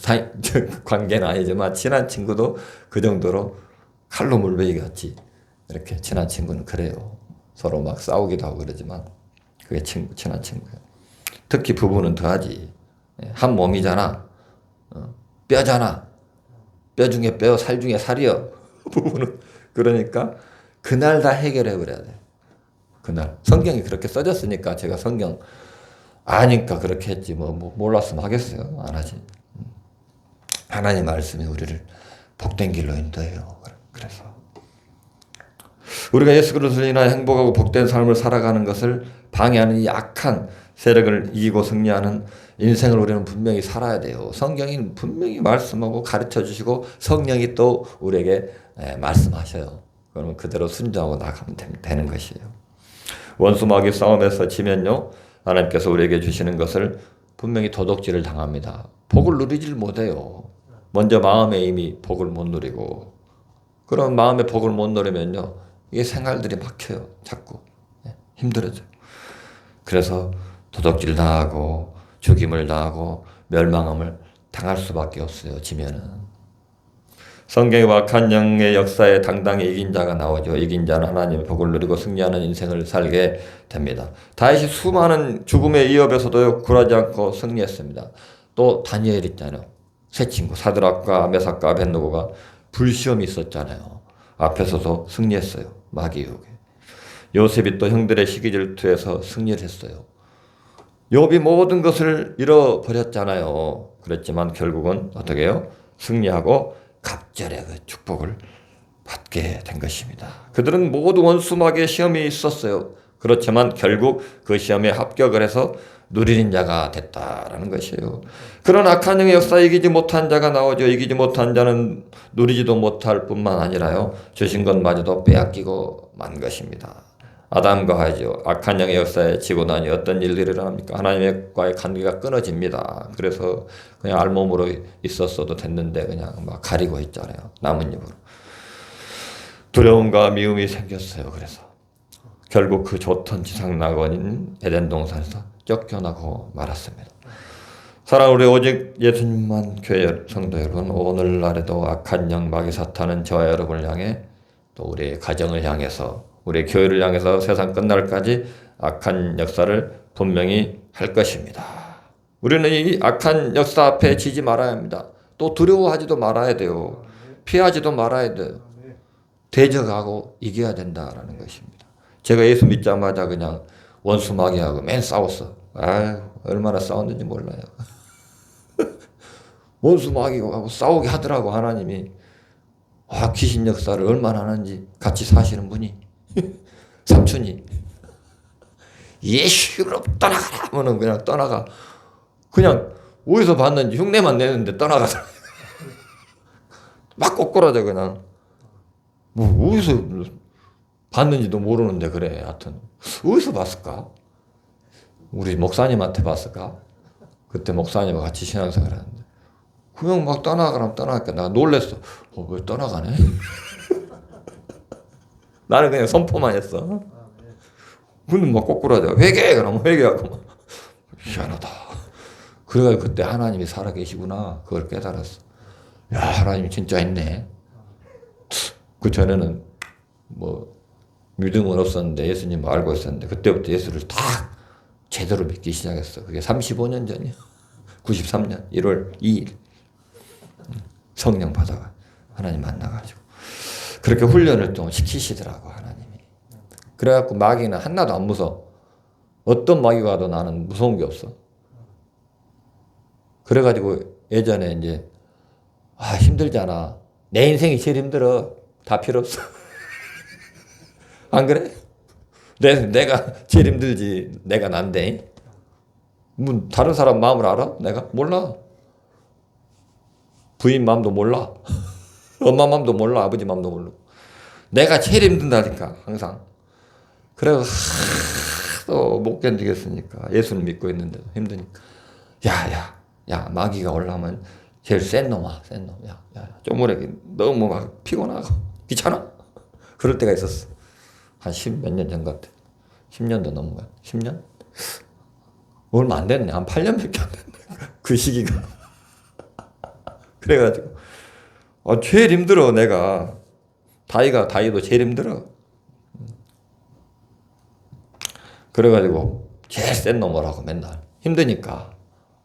관계는 아니지만 친한 친구도 그 정도로 칼로 물베기 같이 이렇게 친한 친구는 그래요. 서로 막 싸우기도 하고 그러지만 그게 친한 친구예요. 특히 부부는 더하지. 한 몸이잖아. 뼈잖아. 뼈 중에 뼈, 살 중에 살이요. 부부는. 그러니까 그날 다 해결해 버려야 돼. 그날. 성경이 그렇게 써졌으니까 제가 성경 아니까 그렇게 했지. 뭐 몰랐으면 하겠어요. 안 하지. 하나님 말씀이 우리를 복된 길로 인도해요. 그래서 우리가 예수 그리스도로 인하여 행복하고 복된 삶을 살아가는 것을 방해하는 이 악한 세력을 이기고 승리하는 인생을 우리는 분명히 살아야 돼요. 성경이 분명히 말씀하고 가르쳐 주시고 성령이 또 우리에게 말씀하셔요. 그러면 그대로 순종하고 나가면 되는 것이에요. 원수 마귀 싸움에서 지면요. 하나님께서 우리에게 주시는 것을 분명히 도둑질을 당합니다. 복을 누리질 못해요. 먼저 마음에 이미 복을 못 누리고 그런 마음에 복을 못 누리면요. 이게 생활들이 막혀요. 자꾸 힘들어져요. 그래서 도둑질 당하고 죽임을 당하고 멸망함을 당할 수밖에 없어요. 지면은. 성경의 악한 영의 역사에 당당히 이긴 자가 나오죠. 이긴 자는 하나님의 복을 누리고 승리하는 인생을 살게 됩니다. 다윗이 수많은 죽음의 위협에서도 굴하지 않고 승리했습니다. 또 다니엘 있잖아요. 세 친구 사드락과 메삭과 아벳느고가 불시험이 있었잖아요. 앞에서도 승리했어요. 마귀 유혹에. 요셉이 또 형들의 시기 질투에서 승리를 했어요. 욥이 모든 것을 잃어버렸잖아요. 그랬지만 결국은 어떻게 해요? 승리하고 갑절의 그 축복을 받게 된 것입니다. 그들은 모두 원수 마귀의 시험이 있었어요. 그렇지만 결국 그 시험에 합격을 해서 누리는 자가 됐다라는 것이에요. 그런 악한 영의 역사에 이기지 못한 자가 나오죠. 이기지 못한 자는 누리지도 못할 뿐만 아니라요, 주신 것마저도 빼앗기고 만 것입니다. 아담과 하죠. 악한 영의 역사에 지고 나니 어떤 일들이 일어납니까? 하나님과의 관계가 끊어집니다. 그래서 그냥 알몸으로 있었어도 됐는데 그냥 막 가리고 있잖아요. 나뭇잎으로. 두려움과 미움이 생겼어요. 그래서 결국 그 좋던 지상낙원인 에덴 동산에서 쫓겨나고 말았습니다. 사랑하는 우리 오직 예수님만 교회 성도 여러분, 오늘날에도 악한 영 마귀 사탄은 저와 여러분을 향해 또 우리의 가정을 향해서 우리의 교회를 향해서 세상 끝날까지 악한 역사를 분명히 할 것입니다. 우리는 이 악한 역사 앞에 지지 말아야 합니다. 또 두려워하지도 말아야 돼요. 피하지도 말아야 돼요. 대적하고 이겨야 된다라는 것입니다. 제가 예수 믿자마자 그냥 원수 마귀하고 맨 싸웠어. 아유, 얼마나 싸웠는지 몰라요. 원수 마귀하고 싸우게 하더라고, 하나님이. 와, 귀신 역사를 얼마나 하는지 같이 사시는 분이. 삼촌이. 예수로 떠나가라 하면은 그냥 떠나가. 그냥 어디서 봤는지 흉내만 내는데 떠나가더라. 막 꼬꾸라져 그냥. 뭐 어디서 봤는지도 모르는데 그래. 하여튼 어디서 봤을까? 우리 목사님한테 봤을까? 그때 목사님과 같이 신앙생활 하는데 그냥 막 떠나가라면 떠나니까 나 놀랬어. 왜 떠나가네? 나는 그냥 선포만 했어. 근데 막 꼬꾸라져. 회개해! 그러면 회개하고 막. 희한하다. 그래가지고 그때 하나님이 살아계시구나. 그걸 깨달았어. 야, 하나님이 진짜 있네. 그 전에는 뭐 믿음은 없었는데 예수님 알고 있었는데 그때부터 예수를 딱 제대로 믿기 시작했어. 그게 35년 전이야. 93년 1월 2일 성령 받아가 하나님 만나가지고 그렇게 훈련을 좀 시키시더라고, 하나님이. 그래갖고 마귀는 하나도 안 무서워. 어떤 마귀가 와도 나는 무서운 게 없어. 그래가지고 예전에 이제 힘들잖아. 내 인생이 제일 힘들어. 다 필요 없어. 안 그래? 내가 제일 힘들지. 내가 난데. 뭐 다른 사람 마음을 알아? 내가? 몰라. 부인 마음도 몰라. 엄마 마음도 몰라. 아버지 마음도 몰라. 내가 제일 힘든다니까, 항상. 그래서 하도 못 견디겠으니까 예수를 믿고 있는데도 힘드니까. 야, 마귀가 올라오면 제일 센 놈아, 센 놈. 야, 쪼무레기 너무 막 피곤하고 귀찮아. 그럴 때가 있었어. 한 10몇 년 전 같아. 10년도 넘은 거야. 10년? 얼마 안 됐네. 한 8년밖에 안 됐네. 그 시기가. 그래가지고 제일 힘들어, 내가. 다이도 제일 힘들어. 그래가지고 제일 센 놈이라고 맨날. 힘드니까.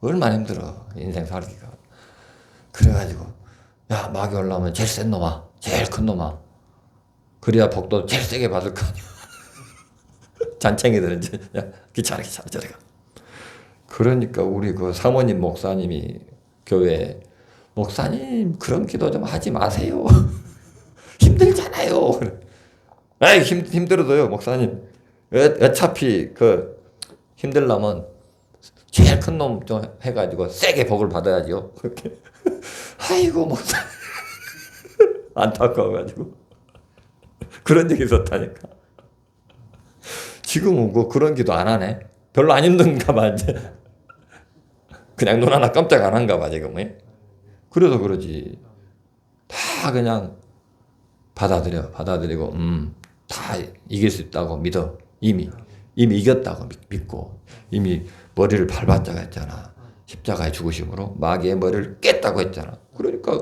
얼마나 힘들어, 인생 살기가. 그래가지고 야, 마귀 올라오면 제일 센 놈아, 제일 큰 놈아. 그래야 복도 제일 세게 받을 거 아니야. 잔챙이들은 이제 야, 귀찮아 저리가. 그러니까 우리 그 사모님 목사님이 교회 목사님 그런 기도 좀 하지 마세요. 힘들잖아요. 에이, 힘들어도요 목사님. 어차피 그 힘들려면 제일 큰 놈 좀 해가지고 세게 복을 받아야죠. 그렇게. 아이고 목사. 안타까워가지고 그런 적이 있었다니까. 지금은 뭐 그런 기도 안 하네. 별로 안 힘든가 봐 이제. 그냥 눈 하나 깜짝 안 한가 봐 지금. 그래서 그러지. 다 그냥 받아들이고 다 이길 수 있다고 믿어. 이미 이겼다고 믿고 이미 머리를 밟았다고 했잖아. 십자가의 죽으심으로 마귀의 머리를 깼다고 했잖아. 그러니까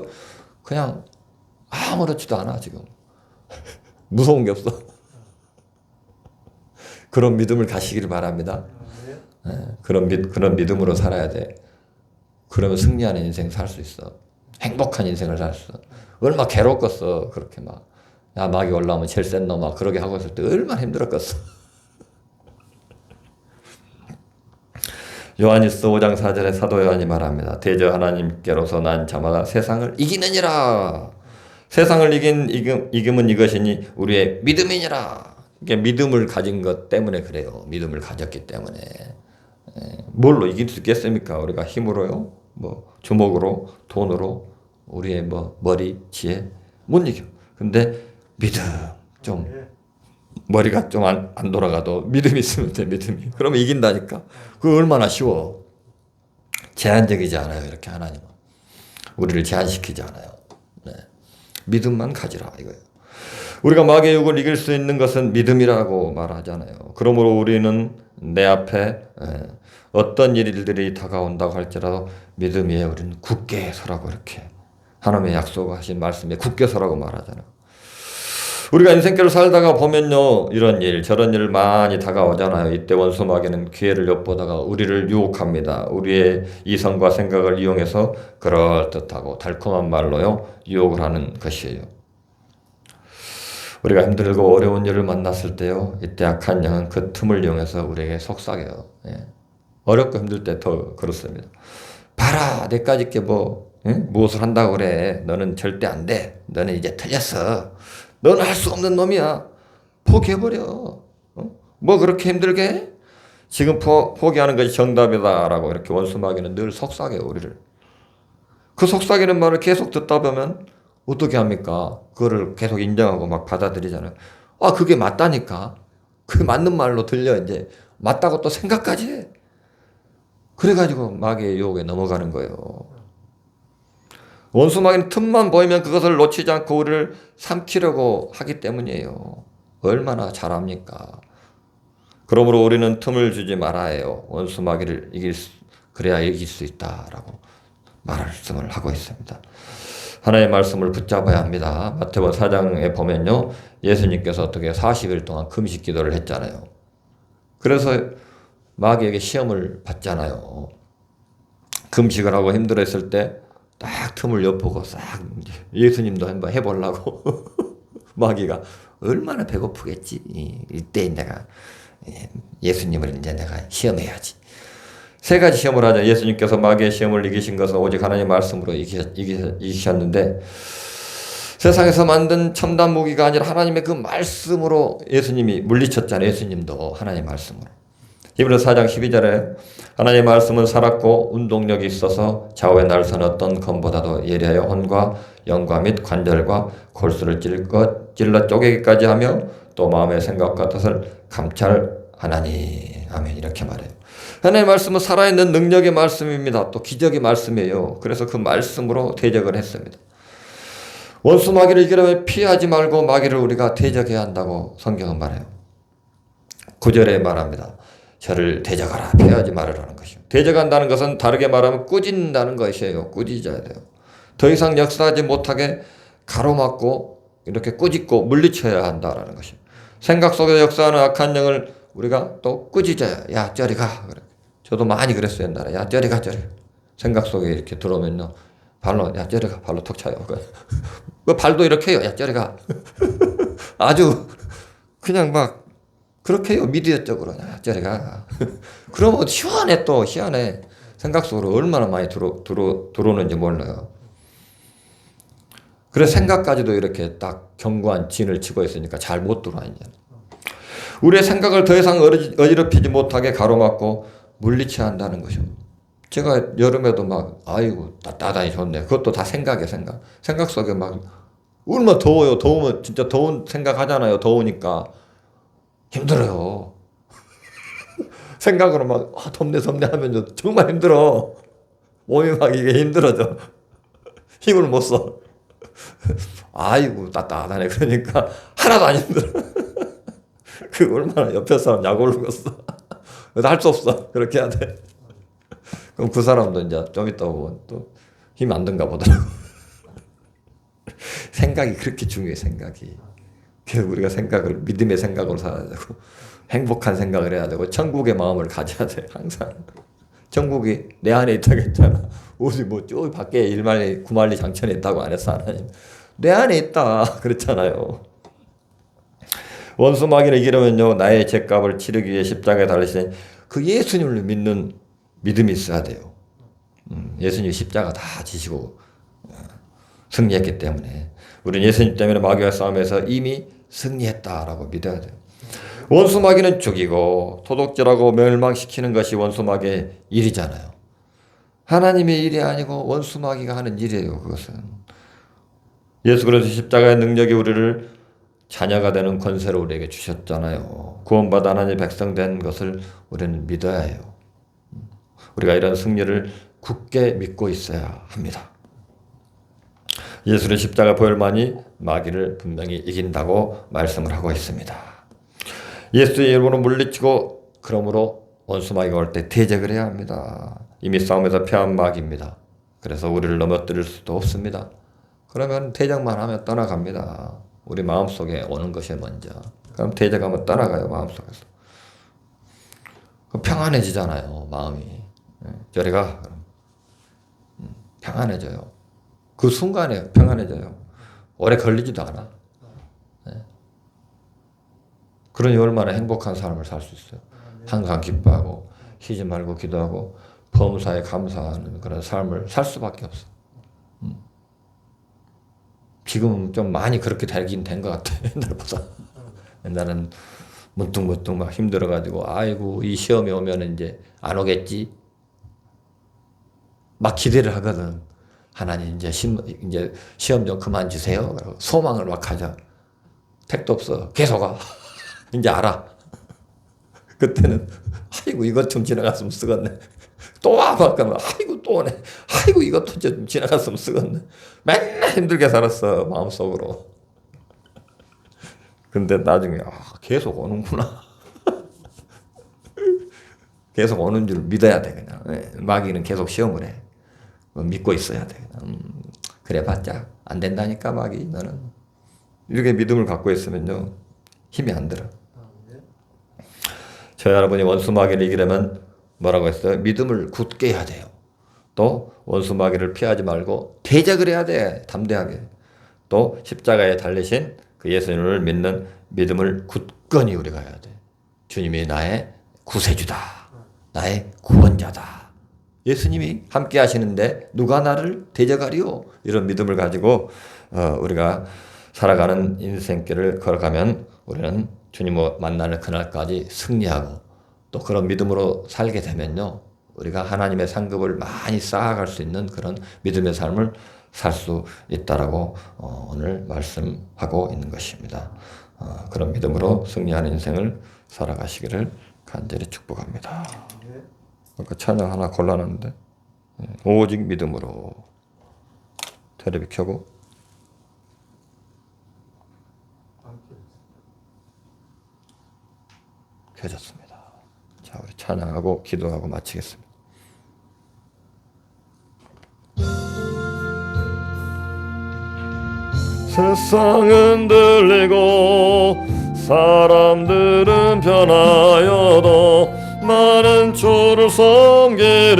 그냥 아무렇지도 않아 지금. 무서운 게 없어. 그런 믿음을 가시기를 바랍니다. 네, 그런 믿음으로 살아야 돼. 그러면 승리하는 인생 살 수 있어. 행복한 인생을 살 수 있어. 얼마나 괴롭겠어. 그렇게 막. 야, 막이 올라오면 제일 센 놈 막 그러게 하고 있을 때 얼마나 힘들었겠어. 요한일서 5장 4절에 사도 요한이 말합니다. 대저 하나님께로서 난 자마다 세상을 이기느니라. 세상을 이김은 이것이니 우리의 믿음이니라. 이게 믿음을 가진 것 때문에 그래요. 믿음을 가졌기 때문에. 뭘로 이길 수 있겠습니까? 우리가 힘으로요? 뭐 주먹으로, 돈으로, 우리의 뭐 머리, 지혜 못 이겨. 근데 믿음 좀 머리가 좀 안 돌아가도 믿음이 있으면 돼. 믿음이. 그러면 이긴다니까. 그거 얼마나 쉬워. 제한적이지 않아요. 이렇게 하나님은 우리를 제한시키지 않아요. 네. 믿음만 가지라 이거예요. 우리가 마귀의 유혹을 이길 수 있는 것은 믿음이라고 말하잖아요. 그러므로 우리는 내 앞에 어떤 일들이 다가온다고 할지라도 믿음 위에 우리는 굳게 서라고 이렇게 하나님의 약속하신 말씀에 굳게 서라고 말하잖아요. 우리가 인생길을 살다가 보면요, 이런 일 저런 일 많이 다가오잖아요. 이때 원수 마귀는 기회를 엿보다가 우리를 유혹합니다. 우리의 이성과 생각을 이용해서 그럴듯하고 달콤한 말로요 유혹을 하는 것이에요. 우리가 힘들고 어려운 일을 만났을 때요, 이때 악한 영은 그 틈을 이용해서 우리에게 속삭여요. 예. 어렵고 힘들 때 더 그렇습니다. 봐라, 내까지 있게 무엇을 한다고 그래. 너는 절대 안 돼. 너는 이제 틀렸어. 너는 할 수 없는 놈이야. 포기해버려. 뭐 그렇게 힘들게 해? 지금 포기하는 것이 정답이다라고 이렇게 원수 마귀는 늘 속삭여요, 우리를. 그 속삭이는 말을 계속 듣다 보면 어떻게 합니까? 그거를 계속 인정하고 막 받아들이잖아요. 아, 그게 맞다니까. 그게 맞는 말로 들려. 이제 맞다고 또 생각까지 해. 그래가지고 마귀의 유혹에 넘어가는 거예요. 원수 마귀는 틈만 보이면 그것을 놓치지 않고 우리를 삼키려고 하기 때문이에요. 얼마나 잘합니까? 그러므로 우리는 틈을 주지 말아야 해요. 원수 마귀를 그래야 이길 수 있다라고 말씀을 하고 있습니다. 하나님의 말씀을 붙잡아야 합니다. 마태복음 4장에 보면요, 예수님께서 어떻게 40일 동안 금식 기도를 했잖아요. 그래서 마귀에게 시험을 받잖아요. 금식을 하고 힘들었을 때 딱 틈을 엿보고 싹 예수님도 한번 해보려고 마귀가 얼마나 배고프겠지. 이때 내가 예수님을 이제 내가 시험해야지. 세 가지 시험을 하자. 예수님께서 마귀의 시험을 이기신 것은 오직 하나님의 말씀으로 이기셨는데, 세상에서 만든 첨단 무기가 아니라 하나님의 그 말씀으로 예수님이 물리쳤잖아요. 예수님도 하나님의 말씀으로. 히브리서 4장 12절에 하나님의 말씀은 살았고 운동력이 있어서 좌우에 날선 어떤 검보다도 예리하여 혼과 영과 및 관절과 골수를 찔러 쪼개기까지 하며 또 마음의 생각과 뜻을 감찰하나니. 아멘. 이렇게 말해요. 하나님의 말씀은 살아있는 능력의 말씀입니다. 또 기적의 말씀이에요. 그래서 그 말씀으로 대적을 했습니다. 원수 마귀를 이기려면 피하지 말고 마귀를 우리가 대적해야 한다고 성경은 말해요. 9절에 말합니다. 저를 대적하라, 피하지 말으라는 것이요. 대적한다는 것은 다르게 말하면 꾸짖는다는 것이에요. 꾸짖어야 돼요. 더 이상 역사하지 못하게 가로막고 이렇게 꾸짖고 물리쳐야 한다라는 것이요. 생각 속에서 역사하는 악한 영을 우리가 또 꾸짖어야, 야 저리 가. 그래. 저도 많이 그랬어요, 옛날에. 야 저리 가, 저리. 생각 속에 이렇게 들어오면요, 발로, 야 저리 가, 발로 톡 차요. 그 발도 이렇게 해요. 야 저리 가. 아주 그냥 막 그렇게 해요. 미디어적으로. 야 저리 가. 그러면 시원해, 또 희한해. 생각 속으로 얼마나 많이 들어오는지 몰라요. 그래서 생각까지도 이렇게 딱 견고한 진을 치고 있으니까 잘 못 들어와. 이제 우리의 생각을 더 이상 어지럽히지 못하게 가로막고 물리쳐야 한다는 것이요. 제가 여름에도 막 아이고 따뜻하니 좋네. 그것도 다 생각이에요. 생각 속에 막 얼마나 더워요. 더우면 진짜 더운 생각하잖아요. 더우니까 힘들어요. 생각으로 막 덥네 하면 정말 힘들어. 몸이 막 이게 힘들어져. 힘을 못 써. 아이고 따뜻하네. 그러니까 하나도 안 힘들어. 그 얼마나 옆에 사람 약 올르겠어. 할 수 없어. 그렇게 해야 돼. 그럼 그 사람도 이제 좀 있다 보면 또 힘 안 든가 보더라고. 생각이 그렇게 중요해. 생각이. 그래서 우리가 믿음의 생각으로 살아야 되고 행복한 생각을 해야 되고 천국의 마음을 가져야 돼. 항상 천국이 내 안에 있다고 했잖아. 어디 뭐 저기 밖에 일만리 구만리 장천에 있다고 안 했어 하나님. 내 안에 있다 그랬잖아요. 원수 마귀를 이기려면요, 나의 죄값을 치르기 위해 십자가에 달리신 그 예수님을 믿는 믿음이 있어야 돼요. 예수님이 십자가 다 지시고 승리했기 때문에 우리는 예수님 때문에 마귀와 싸움에서 이미 승리했다라고 믿어야 돼요. 원수 마귀는 죽이고 도둑질하고 멸망시키는 것이 원수 마귀의 일이잖아요. 하나님의 일이 아니고 원수 마귀가 하는 일이에요. 그것은 예수 그리스도 십자가의 능력이 우리를 자녀가 되는 권세를 우리에게 주셨잖아요. 구원받아 하나님의 백성 된 것을 우리는 믿어야 해요. 우리가 이런 승리를 굳게 믿고 있어야 합니다. 예수의 십자가 보혈만이 마귀를 분명히 이긴다고 말씀을 하고 있습니다. 예수의 이름으로 물리치고 그러므로 원수 마귀가 올 때 대적을 해야 합니다. 이미 싸움에서 패한 마귀입니다. 그래서 우리를 넘어뜨릴 수도 없습니다. 그러면 대적만 하면 떠나갑니다. 우리 마음속에 오는 것이 먼저. 그럼 대적하면 떠나가요. 마음속에서. 평안해지잖아요. 마음이. 저리 가. 평안해져요. 그 순간에 평안해져요. 오래 걸리지도 않아. 그러니 얼마나 행복한 삶을 살 수 있어요. 항상 기뻐하고 쉬지 말고 기도하고 범사에 감사하는 그런 삶을 살 수밖에 없어. 지금 좀 많이 그렇게 되긴 된 것 같아. 옛날보다. 옛날은 문득문득 막 힘들어가지고 아이고 이 시험이 오면 이제 안 오겠지. 막 기대를 하거든. 하나님 이제 시험 좀 그만 주세요. 소망을 막 하자. 택도 없어. 계속 와. 이제 알아. 그때는 아이고 이것 좀 지나갔으면 쓰겠네. 또 와. 막 가면 아이고 또 오네. 아이고 이것도 좀 지나갔으면 쓰겠네. 맨날 힘들게 살았어. 마음속으로. 근데 나중에 계속 오는구나. 계속 오는 줄 믿어야 돼. 그냥. 마귀는 계속 시험을 해. 믿고 있어야 돼. 그래 봤자 안 된다니까 마귀 너는. 이렇게 믿음을 갖고 있으면요 힘이 안 들어. 저희 여러분이 원수 마귀를 이기려면 뭐라고 했어요? 믿음을 굳게 해야 돼요. 또 원수 마귀를 피하지 말고 대적을 해야 돼. 담대하게. 또 십자가에 달리신 그 예수님을 믿는 믿음을 굳건히 우리가 해야 돼. 주님이 나의 구세주다. 나의 구원자다. 예수님이 함께 하시는데 누가 나를 대적하리요? 이런 믿음을 가지고 우리가 살아가는 인생길을 걸어가면 우리는 주님을 만나는 그날까지 승리하고 또 그런 믿음으로 살게 되면요. 우리가 하나님의 상급을 많이 쌓아갈 수 있는 그런 믿음의 삶을 살 수 있다라고 오늘 말씀하고 있는 것입니다. 그런 믿음으로 승리하는 인생을 살아가시기를 간절히 축복합니다. 아까 찬양 하나 골라놨는데 오직 믿음으로 테레비 켜고 켜졌습니다. 자, 우리 찬양하고 기도하고 마치겠습니다. 세상은 들리고 사람들은 변하여도 나는 주를 섬기리.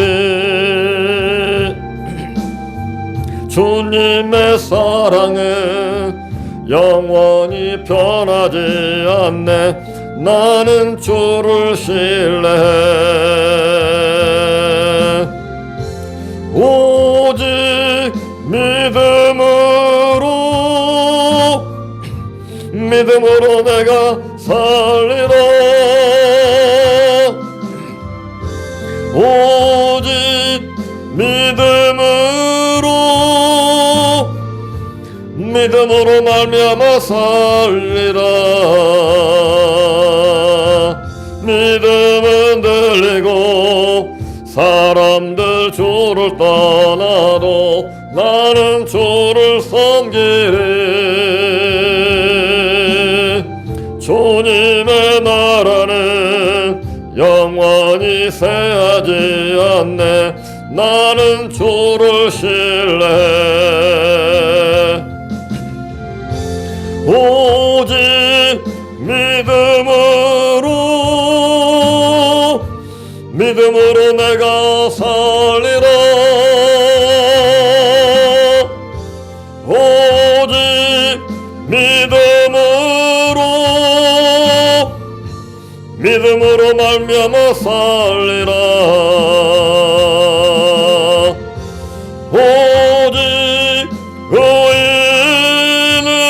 주님의 사랑은 영원히 변하지 않네. 나는 주를 신뢰해. 오직 믿음으로 내가 살리라. 오직 믿음으로 말미암아 살리라. 믿음은 들리고 사람들 주를 떠나도 나는 주를 섬기리. 주님의 나라는 영원히 새하지 않네. 나는 주를 신뢰해. 오직 믿음으로 내가 믿음으로 말미암아 살리라. 오직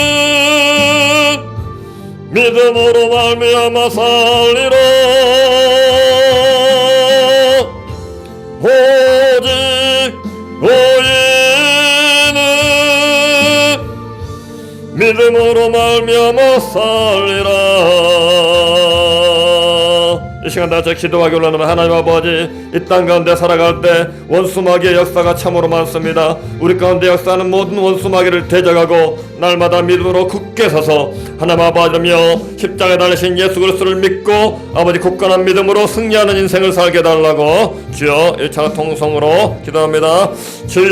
의인은 믿음으로 말미암아 살리라. 오직 의인은 믿음으로 말미암아 살리라. 이 시간 다같이 기도하기를 원하는 하나님 아버지, 이 땅 가운데 살아갈 때 원수마귀의 역사가 참으로 많습니다. 우리 가운데 역사하는 모든 원수마귀를 대적하고 날마다 믿음으로 굳게 서서 하나님 아버지며 십자가에 달리신 예수 그리스도를 믿고 아버지 굳건한 믿음으로 승리하는 인생을 살게 달라고 주여 1차 통성으로 기도합니다. 주여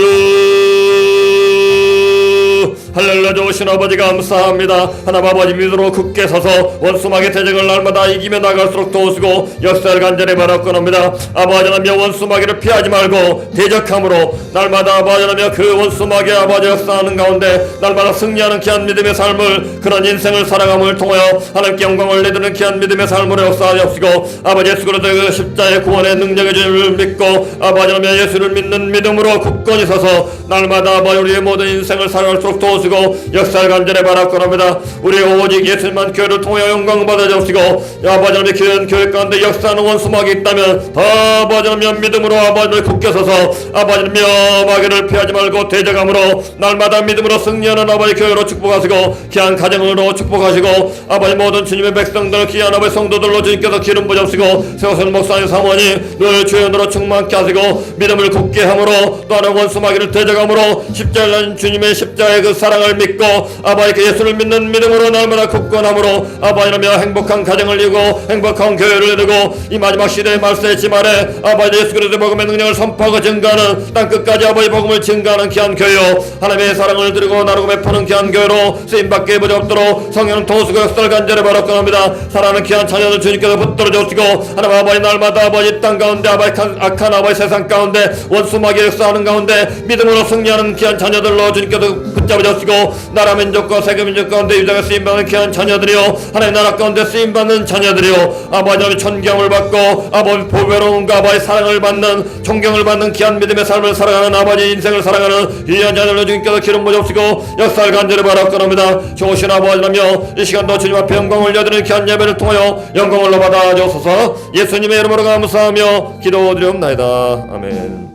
할렐루야. 좋으신 아버지 감사합니다. 하나님 아버지 믿음으로 굳게 서서 원수마귀의 대적을 날마다 이기며 나갈수록 도우시고 역사를 간절히 바라옵건합니다. 아버지 하나님 원수마귀를 피하지 말고 대적함으로 날마다 아버지 하나님 그 원수마귀의 아버지 역사하는 가운데 날마다 승리하는 귀한 믿음의 삶을 그런 인생을 살아감을 통하여 하나님께 영광을 내드리는 귀한 믿음의 삶으로 역사하옵시고 아버지 예수 그리스도의 그 십자의 구원의 능력의 주님을 믿고 아버지 하나님 예수를 믿는 믿음으로 굳건히 서서 날마다 아버지 우리의 모든 인생을 살아갈수록 도우시고 역사를 간절히 바라옵건합니다. 우리 오직 예수님만 교회를 통하여 영광 받아주시고 아버지 하나님 귀한 교회 가운데 역사하는 원수마귀 있다면 더 아버지 하나님 믿음으로 아버지를 굳게 서서 아버지 하나님 마귀를 피하지 말고 대적함으로 날마다 믿음으로 승리하는 아버지 교회로 축복하시고 귀한 가정으로 축복하시고 아버지 모든 주님의 백성들 귀한 아버지 성도들로 주님께서 기름 부으시고 세우선 목사님 사모님 늘 주연으로 충만케 하시고 믿음을 굳게 함으로 또 하나 원수마귀를 대적함으로 십자가의 주님의 십자가의 그 사랑을 믿고 아버지 그 예수를 믿는 믿음으로 날마다 굳건함으로 아버지라며 행복한 가정을 이루고 행복한 교회를 이루고 이 마지막 시대의 말세의 지말에 아버지 예수 그리스도의 복음의 능력을 선포하고 증가하는 땅끝까지 아버지 복음을 증가하는 귀한 교회요 하나님의 사랑을 드리고 나누고 베푸는 귀한 교회로 쓰임받게 부족도록 성령 도수고 역사를 간절히 바라옵건합니다. 사랑하는 귀한 자녀들 주님께서 붙들어 주시고 하나님 아버지 날마다 아버지 땅 가운데 아버지 악한 아버지 세상 가운데 원수마귀 역사하는 가운데 믿음으로 승리하는 귀한 자녀들로 주님께서 붙잡아 주시고 나라 민족과 세계 민족 가운데 유자가 쓰임받는 귀한 자녀들이요 하나님 나라 가운데 쓰임받는 자녀들이요 아버지 하나님 존경을 받고 아버지 보배로움과 아버지 사랑을 받는 존경을 받는 귀한 믿음의 삶을 살아가는 아버지 인생을 살아가는 귀한 자녀들로 주님께서 기름 부어주시고 역사를 간절히 바라옵건합니다. 좋으신 아버지라며 이 시간도 주님 앞에 영광을 올려드리는 귀한 예배를 통하여 영광을 받아 주옵소서. 예수님의 이름으로 감사하며 기도드리옵나이다. 아멘.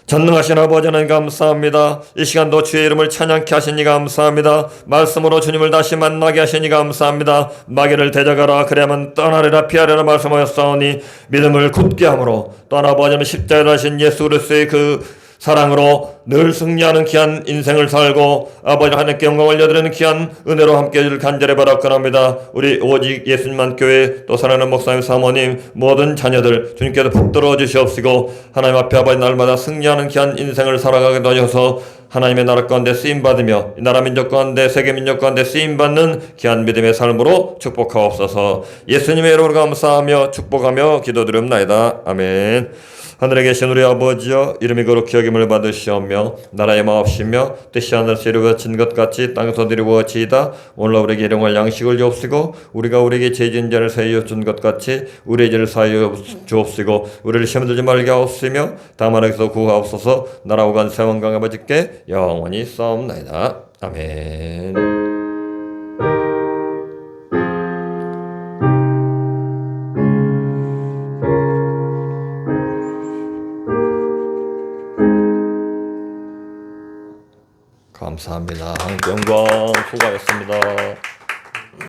전능하신 아버지 하나님 감사합니다. 이 시간도 주의 이름을 찬양케 하시니 감사합니다. 말씀으로 주님을 다시 만나게 하시니 감사합니다. 마귀를 대적하라 그래야만 떠나리라 피하리라 말씀하였사오니 믿음을 굳게 함으로 또 하나 아버지는 십자가에 달리신 예수 그리스도의 그 사랑으로 늘 승리하는 귀한 인생을 살고 아버지 하나님께 영광을 올려드리는 귀한 은혜로 함께 해줄 간절히 바라옵건합니다. 우리 오직 예수님만 교회 또 사랑하는 목사님 사모님 모든 자녀들 주님께서 붙들어 주시옵시고 하나님 앞에 아버지 날마다 승리하는 귀한 인생을 살아가게 도와주셔서 하나님의 나라 가운데 쓰임받으며 나라 민족 가운데 세계 민족 가운데 쓰임받는 귀한 믿음의 삶으로 축복하옵소서. 예수님의 이름으로 감사하며 축복하며 기도드립나이다. 아멘. 하늘에 계신 우리 아버지여 이름이 거룩히 여김을 받으시오며 나라의 마옵시며 뜻이 하늘에서 이루어진 것 같이 땅에서도 이루어지이다. 오늘 우리에게 일용할 양식을 주옵시고 우리가 우리에게 죄진 자를 사하여 준 것 같이 우리의 죄를 사하여 주옵시고 우리를 시험에 들지 말게 하옵시며 다만 에게서 구하옵소서. 나라와 관세 영광 아버지께 영원히 싸움나이다. 아멘. 감사합니다. 영광 수고하셨습니다.